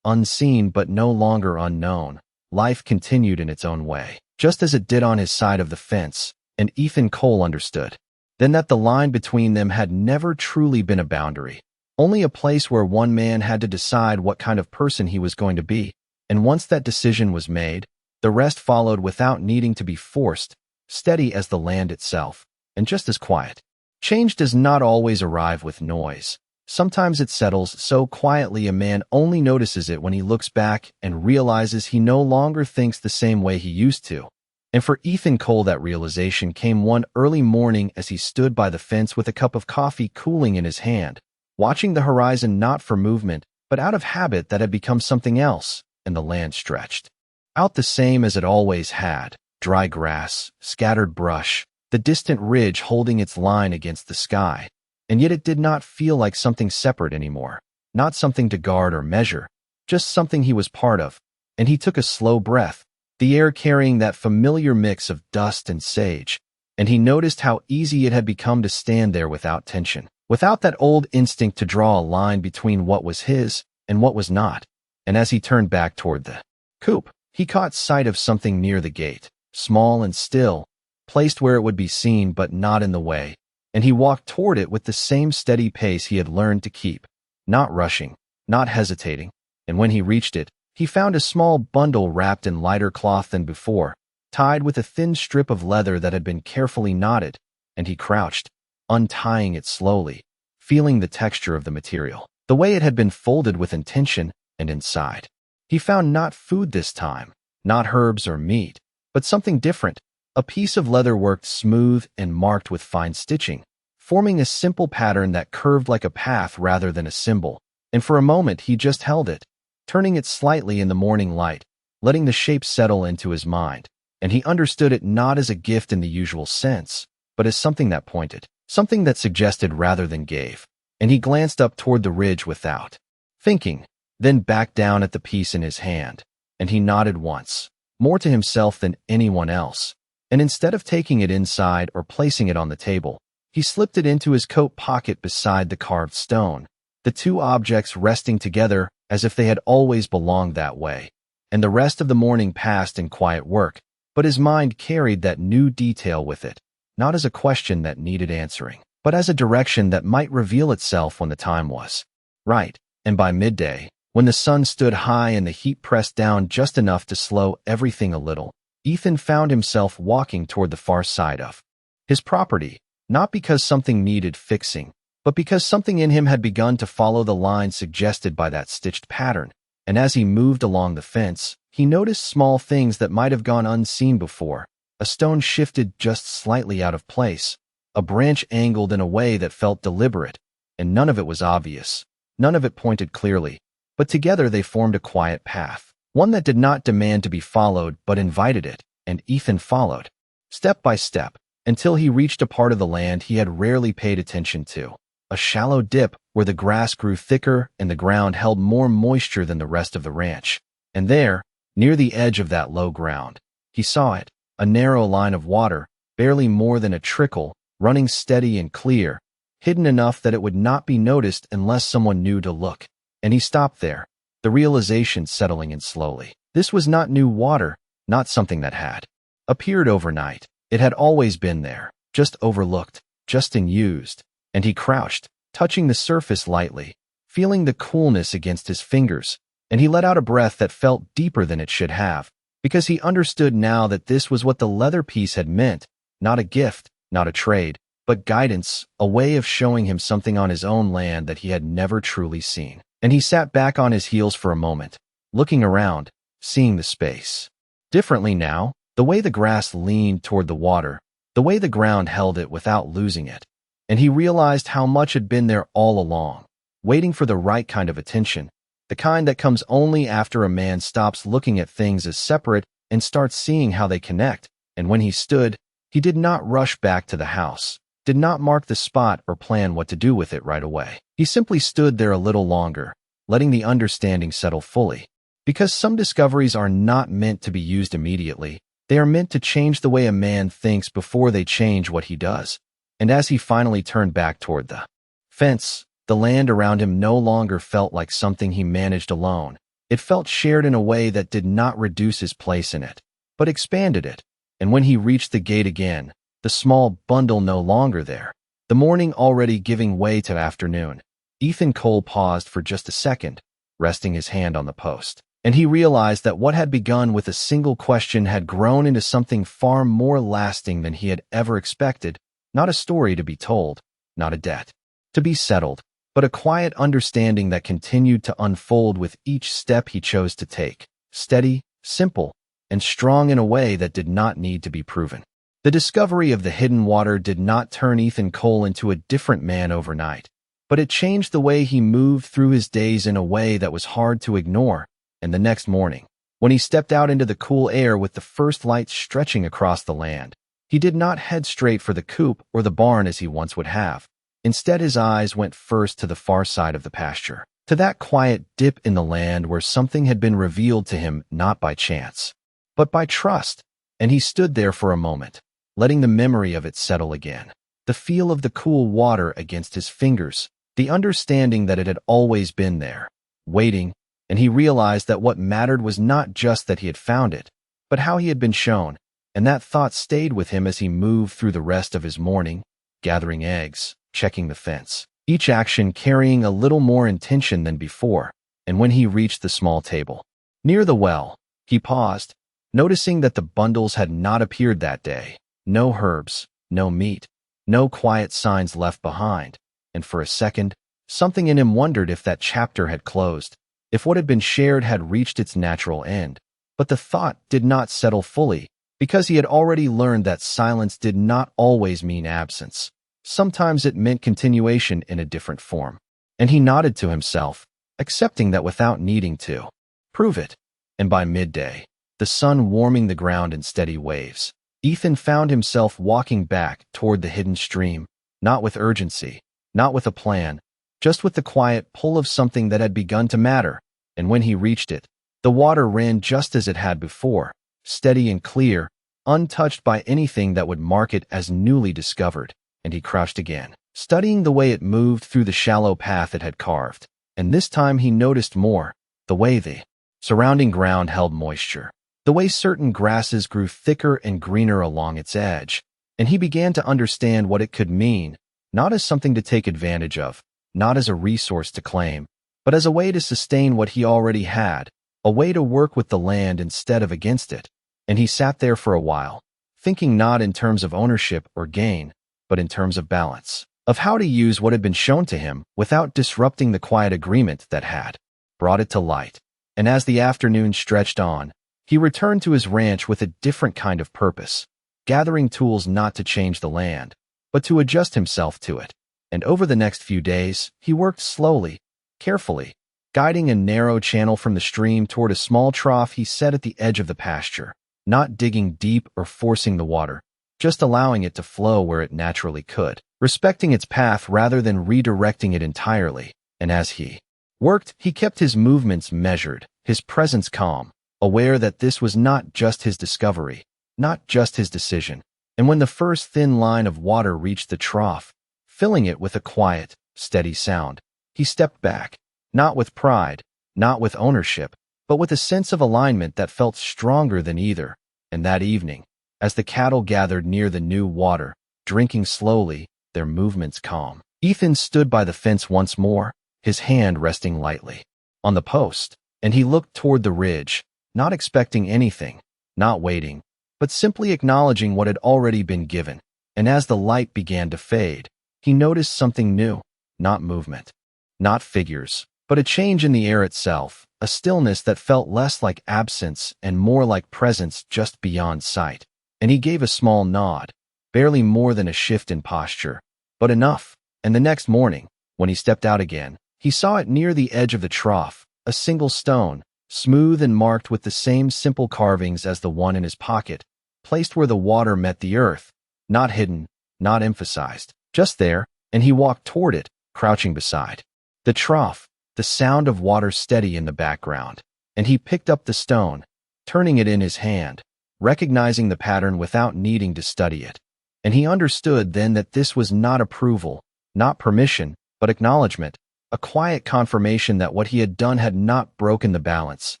unseen but no longer unknown, life continued in its own way, just as it did on his side of the fence, and Ethan Cole understood. Then that the line between them had never truly been a boundary, only a place where one man had to decide what kind of person he was going to be, and once that decision was made, the rest followed without needing to be forced, steady as the land itself, and just as quiet. Change does not always arrive with noise. Sometimes it settles so quietly a man only notices it when he looks back and realizes he no longer thinks the same way he used to. And for Ethan Cole, that realization came one early morning as he stood by the fence with a cup of coffee cooling in his hand, watching the horizon not for movement, but out of habit that had become something else, and the land stretched out the same as it always had, dry grass, scattered brush, the distant ridge holding its line against the sky. And yet it did not feel like something separate anymore, not something to guard or measure, just something he was part of. And he took a slow breath, the air carrying that familiar mix of dust and sage, and he noticed how easy it had become to stand there without tension, without that old instinct to draw a line between what was his and what was not. And as he turned back toward the coop, he caught sight of something near the gate, small and still, placed where it would be seen but not in the way, and he walked toward it with the same steady pace he had learned to keep, not rushing, not hesitating. And when he reached it, he found a small bundle wrapped in lighter cloth than before, tied with a thin strip of leather that had been carefully knotted, and he crouched, untying it slowly, feeling the texture of the material, the way it had been folded with intention, and inside. He found not food this time, not herbs or meat, but something different, a piece of leather worked smooth and marked with fine stitching, forming a simple pattern that curved like a path rather than a symbol. And for a moment he just held it, turning it slightly in the morning light, letting the shape settle into his mind, and he understood it not as a gift in the usual sense, but as something that pointed, something that suggested rather than gave. And he glanced up toward the ridge without thinking, then back down at the piece in his hand, and he nodded once, more to himself than anyone else. And instead of taking it inside or placing it on the table, he slipped it into his coat pocket beside the carved stone, the two objects resting together as if they had always belonged that way. And the rest of the morning passed in quiet work, but his mind carried that new detail with it, not as a question that needed answering, but as a direction that might reveal itself when the time was right. And by midday, when the sun stood high and the heat pressed down just enough to slow everything a little, Ethan found himself walking toward the far side of his property, not because something needed fixing, but because something in him had begun to follow the line suggested by that stitched pattern. And as he moved along the fence, he noticed small things that might have gone unseen before. A stone shifted just slightly out of place, a branch angled in a way that felt deliberate, and none of it was obvious. None of it pointed clearly, but together they formed a quiet path, one that did not demand to be followed but invited it, and Ethan followed, step by step, until he reached a part of the land he had rarely paid attention to, a shallow dip where the grass grew thicker and the ground held more moisture than the rest of the ranch. And there, near the edge of that low ground, he saw it, a narrow line of water, barely more than a trickle, running steady and clear, hidden enough that it would not be noticed unless someone knew to look. And he stopped there, the realization settling in slowly. This was not new water, not something that had appeared overnight. It had always been there, just overlooked, just unused. And he crouched, touching the surface lightly, feeling the coolness against his fingers, and he let out a breath that felt deeper than it should have, because he understood now that this was what the leather piece had meant, not a gift, not a trade, but guidance, a way of showing him something on his own land that he had never truly seen. And he sat back on his heels for a moment, looking around, seeing the space differently now, the way the grass leaned toward the water, the way the ground held it without losing it. And he realized how much had been there all along, waiting for the right kind of attention, the kind that comes only after a man stops looking at things as separate and starts seeing how they connect. And when he stood, he did not rush back to the house, did not mark the spot or plan what to do with it right away. He simply stood there a little longer, letting the understanding settle fully. Because some discoveries are not meant to be used immediately, they are meant to change the way a man thinks before they change what he does. And as he finally turned back toward the fence, the land around him no longer felt like something he managed alone. It felt shared in a way that did not reduce his place in it, but expanded it. And when he reached the gate again, the small bundle no longer there, the morning already giving way to afternoon, Ethan Cole paused for just a second, resting his hand on the post. And he realized that what had begun with a single question had grown into something far more lasting than he had ever expected. Not a story to be told, not a debt to be settled, but a quiet understanding that continued to unfold with each step he chose to take, steady, simple, and strong in a way that did not need to be proven. The discovery of the hidden water did not turn Ethan Cole into a different man overnight, but it changed the way he moved through his days in a way that was hard to ignore. And the next morning, when he stepped out into the cool air with the first light stretching across the land, he did not head straight for the coop or the barn as he once would have. Instead, his eyes went first to the far side of the pasture, to that quiet dip in the land where something had been revealed to him not by chance, but by trust. And he stood there for a moment, letting the memory of it settle again. The feel of the cool water against his fingers, the understanding that it had always been there, waiting. And he realized that what mattered was not just that he had found it, but how he had been shown, and that thought stayed with him as he moved through the rest of his morning, gathering eggs, checking the fence, each action carrying a little more intention than before. And when he reached the small table near the well, he paused, noticing that the bundles had not appeared that day. No herbs, no meat, no quiet signs left behind. And for a second, something in him wondered if that chapter had closed, if what had been shared had reached its natural end. But the thought did not settle fully, because he had already learned that silence did not always mean absence. Sometimes it meant continuation in a different form. And he nodded to himself, accepting that without needing to prove it. And by midday, the sun warming the ground in steady waves, Ethan found himself walking back toward the hidden stream, not with urgency, not with a plan, just with the quiet pull of something that had begun to matter. And when he reached it, the water ran just as it had before, steady and clear, untouched by anything that would mark it as newly discovered. And he crouched again, studying the way it moved through the shallow path it had carved. And this time he noticed more, the way the surrounding ground held moisture, the way certain grasses grew thicker and greener along its edge. And he began to understand what it could mean, not as something to take advantage of, not as a resource to claim, but as a way to sustain what he already had, a way to work with the land instead of against it. And he sat there for a while, thinking not in terms of ownership or gain, but in terms of balance, of how to use what had been shown to him without disrupting the quiet agreement that had brought it to light. And as the afternoon stretched on, he returned to his ranch with a different kind of purpose, gathering tools not to change the land, but to adjust himself to it. And over the next few days, he worked slowly, carefully, guiding a narrow channel from the stream toward a small trough he set at the edge of the pasture, not digging deep or forcing the water, just allowing it to flow where it naturally could, respecting its path rather than redirecting it entirely. And as he worked, he kept his movements measured, his presence calm, aware that this was not just his discovery, not just his decision. And when the first thin line of water reached the trough, filling it with a quiet, steady sound, he stepped back, not with pride, not with ownership, but with a sense of alignment that felt stronger than either. And that evening, as the cattle gathered near the new water, drinking slowly, their movements calm, Ethan stood by the fence once more, his hand resting lightly on the post, and he looked toward the ridge, not expecting anything, not waiting, but simply acknowledging what had already been given. And as the light began to fade, he noticed something new, not movement, not figures, but a change in the air itself, a stillness that felt less like absence and more like presence just beyond sight. And he gave a small nod, barely more than a shift in posture, but enough. And the next morning, when he stepped out again, he saw it near the edge of the trough, a single stone, smooth and marked with the same simple carvings as the one in his pocket, placed where the water met the earth, not hidden, not emphasized, just there. And he walked toward it, crouching beside the trough, the sound of water steady in the background. And he picked up the stone, turning it in his hand, recognizing the pattern without needing to study it. And he understood then that this was not approval, not permission, but acknowledgement, a quiet confirmation that what he had done had not broken the balance,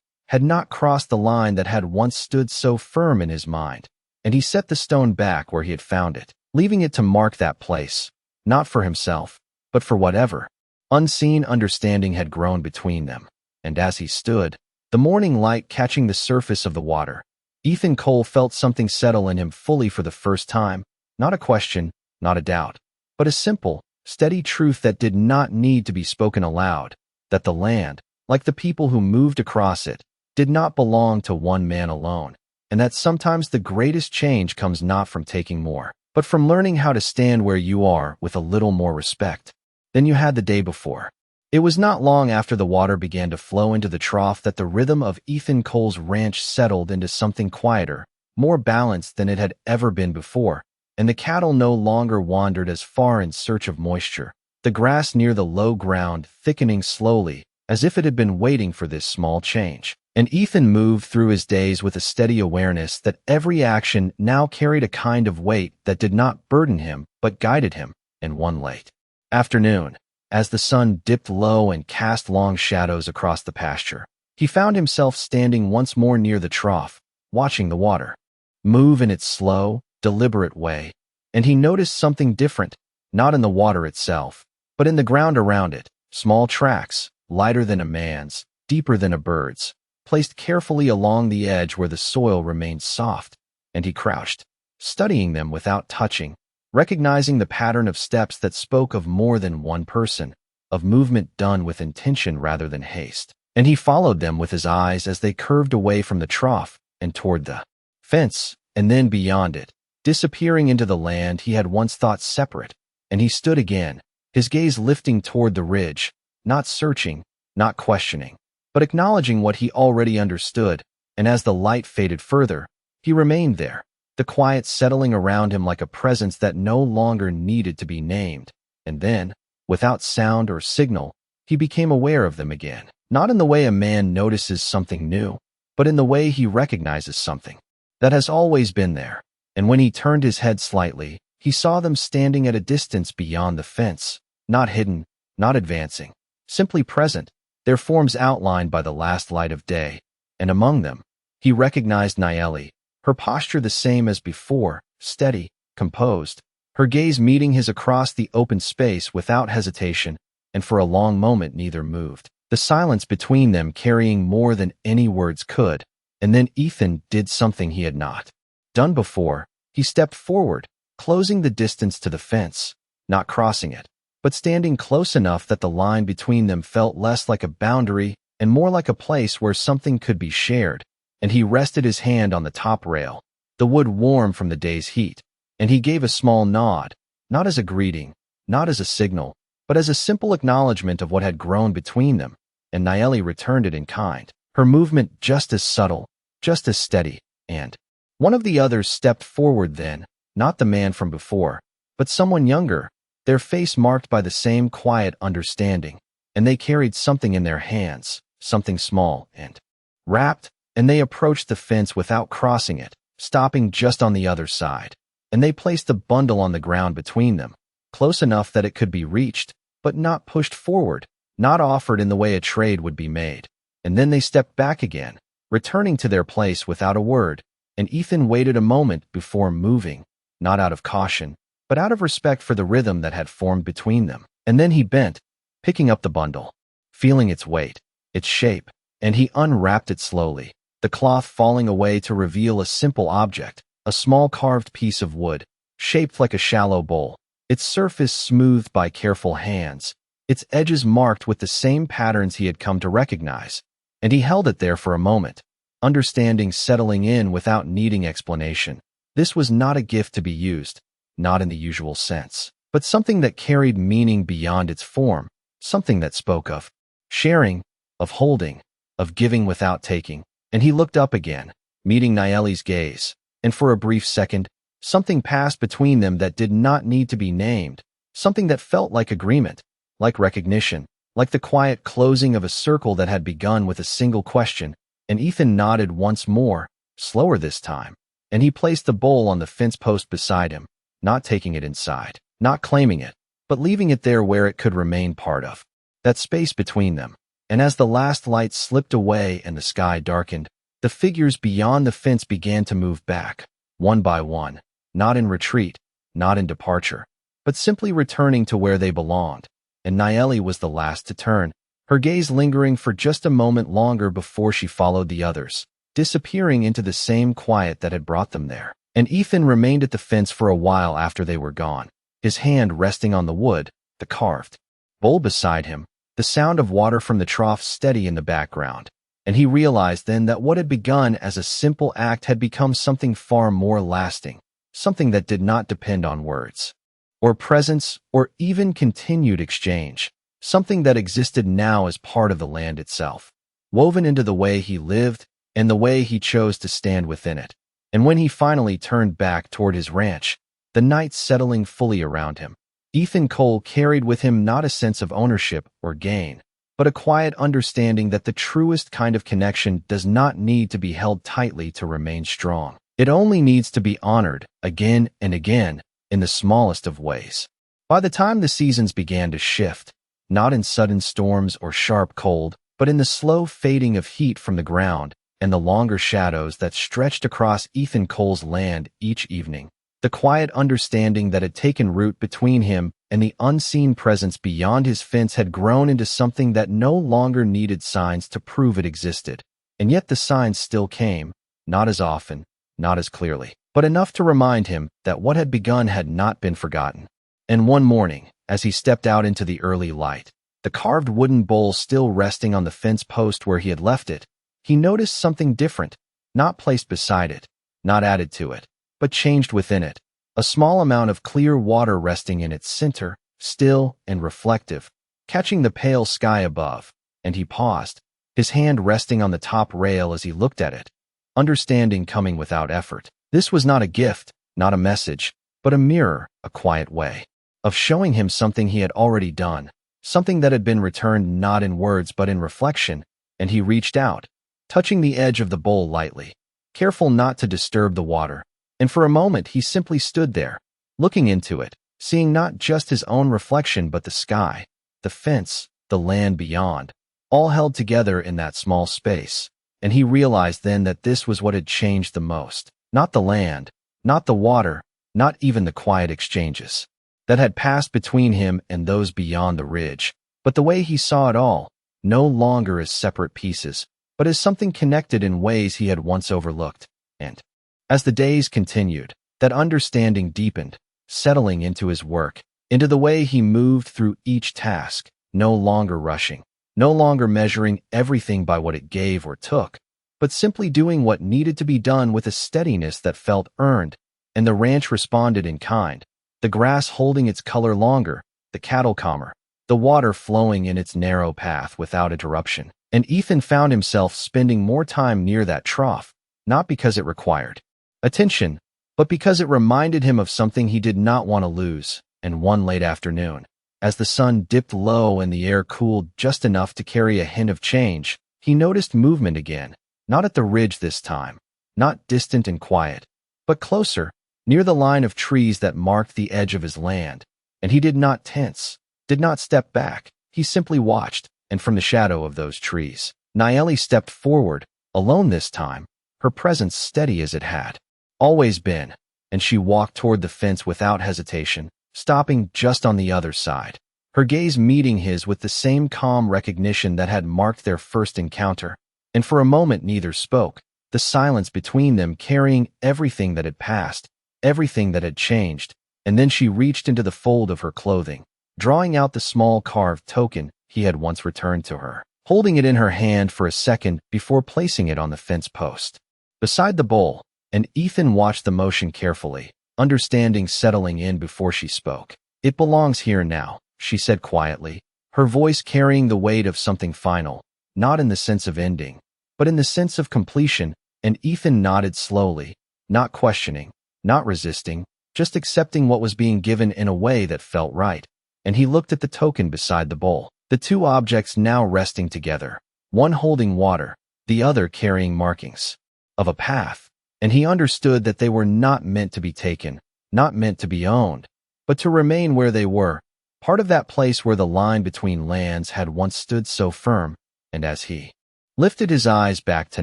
had not crossed the line that had once stood so firm in his mind. And he set the stone back where he had found it, leaving it to mark that place, not for himself, but for whatever unseen understanding had grown between them. And as he stood, the morning light catching the surface of the water, Ethan Cole felt something settle in him fully for the first time, not a question, not a doubt, but a simple, steady truth that did not need to be spoken aloud, that the land, like the people who moved across it, did not belong to one man alone, and that sometimes the greatest change comes not from taking more, but from learning how to stand where you are with a little more respect than you had the day before. It was not long after the water began to flow into the trough that the rhythm of Ethan Cole's ranch settled into something quieter, more balanced than it had ever been before, and the cattle no longer wandered as far in search of moisture, the grass near the low ground thickening slowly, as if it had been waiting for this small change. And Ethan moved through his days with a steady awareness that every action now carried a kind of weight that did not burden him but guided him. And one late afternoon, as the sun dipped low and cast long shadows across the pasture, he found himself standing once more near the trough, watching the water move in its slow, deliberate way, and he noticed something different, not in the water itself, but in the ground around it, small tracks, lighter than a man's, deeper than a bird's, placed carefully along the edge where the soil remained soft, and he crouched, studying them without touching, recognizing the pattern of steps that spoke of more than one person, of movement done with intention rather than haste. And he followed them with his eyes as they curved away from the trough and toward the fence, and then beyond it, disappearing into the land he had once thought separate. And he stood again, his gaze lifting toward the ridge, not searching, not questioning, but acknowledging what he already understood. And as the light faded further, he remained there, the quiet settling around him like a presence that no longer needed to be named. And then, without sound or signal, he became aware of them again, not in the way a man notices something new, but in the way he recognizes something that has always been there. And when he turned his head slightly, he saw them standing at a distance beyond the fence, not hidden, not advancing, simply present, their forms outlined by the last light of day. And among them, he recognized Nayeli, her posture the same as before, steady, composed, her gaze meeting his across the open space without hesitation, and for a long moment neither moved, the silence between them carrying more than any words could. And then Ethan did something he had not done before. He stepped forward, closing the distance to the fence, not crossing it, but standing close enough that the line between them felt less like a boundary and more like a place where something could be shared. And he rested his hand on the top rail, the wood warm from the day's heat, and he gave a small nod, not as a greeting, not as a signal, but as a simple acknowledgement of what had grown between them. And Nayeli returned it in kind, her movement just as subtle, just as steady. And one of the others stepped forward then, not the man from before, but someone younger, their face marked by the same quiet understanding, and they carried something in their hands, something small and wrapped, and they approached the fence without crossing it, stopping just on the other side. And they placed the bundle on the ground between them, close enough that it could be reached, but not pushed forward, not offered in the way a trade would be made. And then they stepped back again, returning to their place without a word, and Ethan waited a moment before moving, not out of caution, but out of respect for the rhythm that had formed between them. And then he bent, picking up the bundle, feeling its weight, its shape, and he unwrapped it slowly, the cloth falling away to reveal a simple object, a small carved piece of wood, shaped like a shallow bowl, its surface smoothed by careful hands, its edges marked with the same patterns he had come to recognize. And he held it there for a moment, understanding settling in without needing explanation. This was not a gift to be used, not in the usual sense, but something that carried meaning beyond its form, something that spoke of sharing, of holding, of giving without taking. And he looked up again, meeting Nayeli's gaze, and for a brief second, something passed between them that did not need to be named, something that felt like agreement, like recognition, like the quiet closing of a circle that had begun with a single question. And Ethan nodded once more, slower this time, and he placed the bowl on the fence post beside him, not taking it inside, not claiming it, but leaving it there where it could remain part of that space between them. And as the last light slipped away and the sky darkened, the figures beyond the fence began to move back, one by one, not in retreat, not in departure, but simply returning to where they belonged. And Naeli was the last to turn, her gaze lingering for just a moment longer before she followed the others, disappearing into the same quiet that had brought them there. And Ethan remained at the fence for a while after they were gone, his hand resting on the wood, the carved bowl beside him, the sound of water from the trough steady in the background. And he realized then that what had begun as a simple act had become something far more lasting, something that did not depend on words, or presence, or even continued exchange, something that existed now as part of the land itself, woven into the way he lived and the way he chose to stand within it. And when he finally turned back toward his ranch, the night settling fully around him, Ethan Cole carried with him not a sense of ownership or gain, but a quiet understanding that the truest kind of connection does not need to be held tightly to remain strong. It only needs to be honored again and again in the smallest of ways. By the time the seasons began to shift, not in sudden storms or sharp cold, but in the slow fading of heat from the ground and the longer shadows that stretched across Ethan Cole's land each evening, the quiet understanding that had taken root between him and the unseen presence beyond his fence had grown into something that no longer needed signs to prove it existed. And yet the signs still came, not as often, not as clearly, but enough to remind him that what had begun had not been forgotten. And one morning, as he stepped out into the early light, the carved wooden bowl still resting on the fence post where he had left it, he noticed something different, not placed beside it, not added to it, but changed within it. A small amount of clear water resting in its center, still and reflective, catching the pale sky above, and he paused, his hand resting on the top rail as he looked at it, understanding coming without effort. This was not a gift, not a message, but a mirror, a quiet way of showing him something he had already done, something that had been returned not in words but in reflection, and he reached out, touching the edge of the bowl lightly, careful not to disturb the water. And for a moment he simply stood there, looking into it, seeing not just his own reflection but the sky, the fence, the land beyond, all held together in that small space. And he realized then that this was what had changed the most. Not the land, not the water, not even the quiet exchanges that had passed between him and those beyond the ridge, but the way he saw it all, no longer as separate pieces, but as something connected in ways he had once overlooked. And as the days continued, that understanding deepened, settling into his work, into the way he moved through each task, no longer rushing, no longer measuring everything by what it gave or took, but simply doing what needed to be done with a steadiness that felt earned. And the ranch responded in kind, the grass holding its color longer, the cattle calmer, the water flowing in its narrow path without interruption. And Ethan found himself spending more time near that trough, not because it required attention, but because it reminded him of something he did not want to lose. And one late afternoon, as the sun dipped low and the air cooled just enough to carry a hint of change, he noticed movement again, not at the ridge this time, not distant and quiet, but closer, near the line of trees that marked the edge of his land. And he did not tense, did not step back, he simply watched, and from the shadow of those trees, Naeli stepped forward, alone this time, her presence steady as it had always been, and she walked toward the fence without hesitation, stopping just on the other side, her gaze meeting his with the same calm recognition that had marked their first encounter. And for a moment neither spoke, the silence between them carrying everything that had passed, everything that had changed. And then she reached into the fold of her clothing, drawing out the small carved token he had once returned to her, holding it in her hand for a second before placing it on the fence post beside the bowl. And Ethan watched the motion carefully, understanding settling in before she spoke. "It belongs here now," she said quietly, her voice carrying the weight of something final, not in the sense of ending, but in the sense of completion. And Ethan nodded slowly, not questioning, not resisting, just accepting what was being given in a way that felt right. And he looked at the token beside the bowl, the two objects now resting together, one holding water, the other carrying markings of a path. And he understood that they were not meant to be taken, not meant to be owned, but to remain where they were, part of that place where the line between lands had once stood so firm, and as he lifted his eyes back to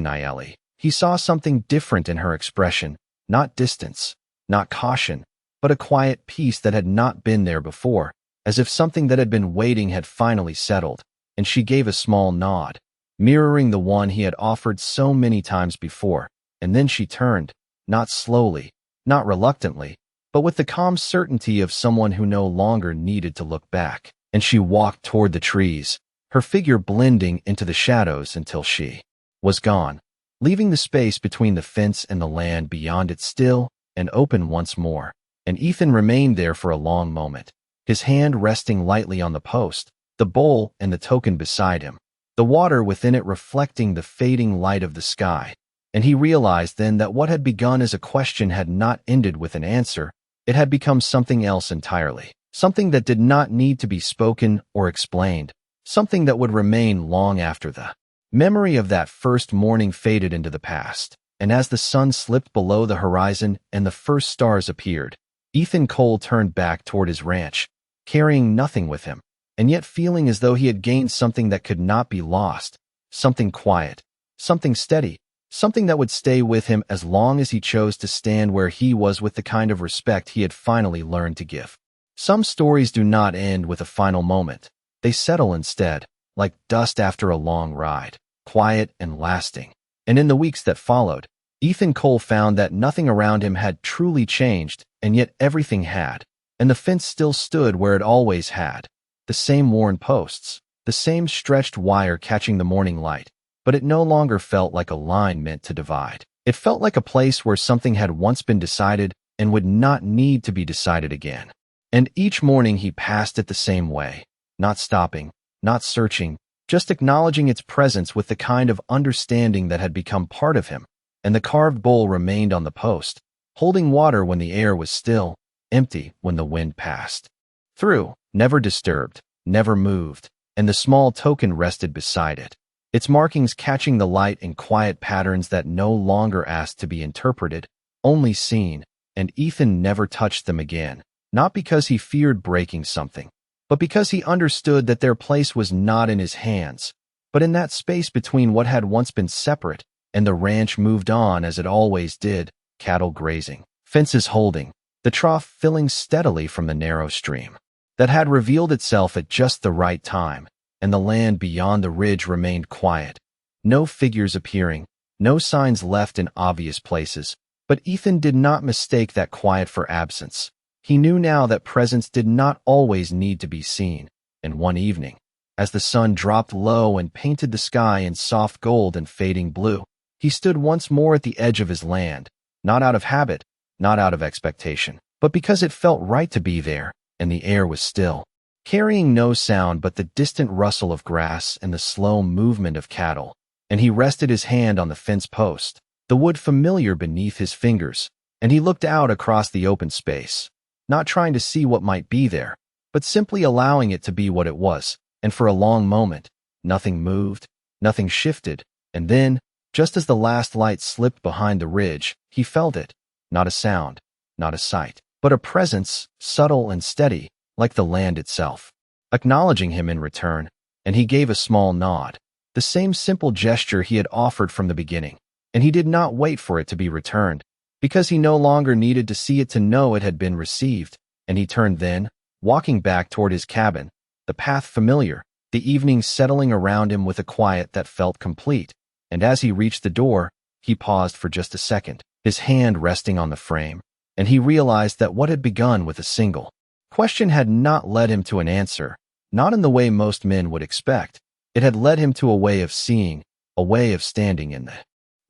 Nayeli, he saw something different in her expression, not distance, not caution, but a quiet peace that had not been there before, as if something that had been waiting had finally settled, and she gave a small nod, mirroring the one he had offered so many times before, and then she turned, not slowly, not reluctantly, but with the calm certainty of someone who no longer needed to look back, and she walked toward the trees, her figure blending into the shadows until she was gone, leaving the space between the fence and the land beyond it still and open once more. And Ethan remained there for a long moment, his hand resting lightly on the post, the bowl and the token beside him, the water within it reflecting the fading light of the sky. And he realized then that what had begun as a question had not ended with an answer. It had become something else entirely, something that did not need to be spoken or explained, something that would remain long after the memory of that first morning faded into the past. And as the sun slipped below the horizon and the first stars appeared, Ethan Cole turned back toward his ranch, carrying nothing with him, and yet feeling as though he had gained something that could not be lost, something quiet, something steady, something that would stay with him as long as he chose to stand where he was with the kind of respect he had finally learned to give. Some stories do not end with a final moment. They settle instead, like dust after a long ride, quiet and lasting. And in the weeks that followed, Ethan Cole found that nothing around him had truly changed, and yet everything had. And the fence still stood where it always had. The same worn posts, the same stretched wire catching the morning light, but it no longer felt like a line meant to divide. It felt like a place where something had once been decided and would not need to be decided again. And each morning he passed it the same way, not stopping, not searching, just acknowledging its presence with the kind of understanding that had become part of him. And the carved bowl remained on the post, holding water when the air was still, empty when the wind passed through, never disturbed, never moved, and the small token rested beside it, its markings catching the light in quiet patterns that no longer asked to be interpreted, only seen. And Ethan never touched them again, not because he feared breaking something, but because he understood that their place was not in his hands, but in that space between what had once been separate. And the ranch moved on as it always did, cattle grazing, fences holding, the trough filling steadily from the narrow stream that had revealed itself at just the right time, and the land beyond the ridge remained quiet, no figures appearing, no signs left in obvious places. But Ethan did not mistake that quiet for absence. He knew now that presence did not always need to be seen. And one evening, as the sun dropped low and painted the sky in soft gold and fading blue, he stood once more at the edge of his land, not out of habit, not out of expectation, but because it felt right to be there, and the air was still, carrying no sound but the distant rustle of grass and the slow movement of cattle. And he rested his hand on the fence post, the wood familiar beneath his fingers, and he looked out across the open space, not trying to see what might be there, but simply allowing it to be what it was. And for a long moment, nothing moved, nothing shifted, and then, just as the last light slipped behind the ridge, he felt it, not a sound, not a sight, but a presence, subtle and steady, like the land itself, acknowledging him in return. And he gave a small nod, the same simple gesture he had offered from the beginning, and he did not wait for it to be returned, because he no longer needed to see it to know it had been received. And he turned then, walking back toward his cabin, the path familiar, the evening settling around him with a quiet that felt complete. And as he reached the door, he paused for just a second, his hand resting on the frame, and he realized that what had begun with a single question had not led him to an answer, not in the way most men would expect. It had led him to a way of seeing, a way of standing in the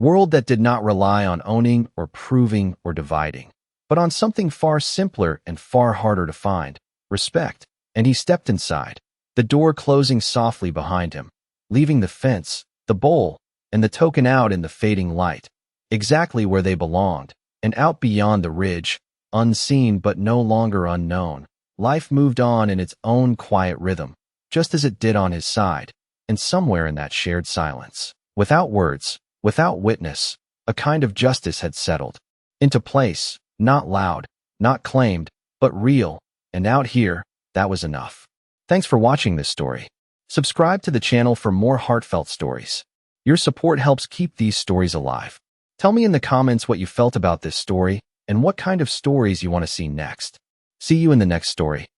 world that did not rely on owning or proving or dividing, but on something far simpler and far harder to find, respect. And he stepped inside, the door closing softly behind him, leaving the fence, the bowl, and the token out in the fading light, exactly where they belonged. And out beyond the ridge, unseen but no longer unknown, life moved on in its own quiet rhythm, just as it did on his side. And somewhere in that shared silence, without words, without witness, a kind of justice had settled into place, not loud, not claimed, but real. And out here, that was enough. Thanks for watching this story. Subscribe to the channel for more heartfelt stories. Your support helps keep these stories alive. Tell me in the comments what you felt about this story and what kind of stories you want to see next. See you in the next story.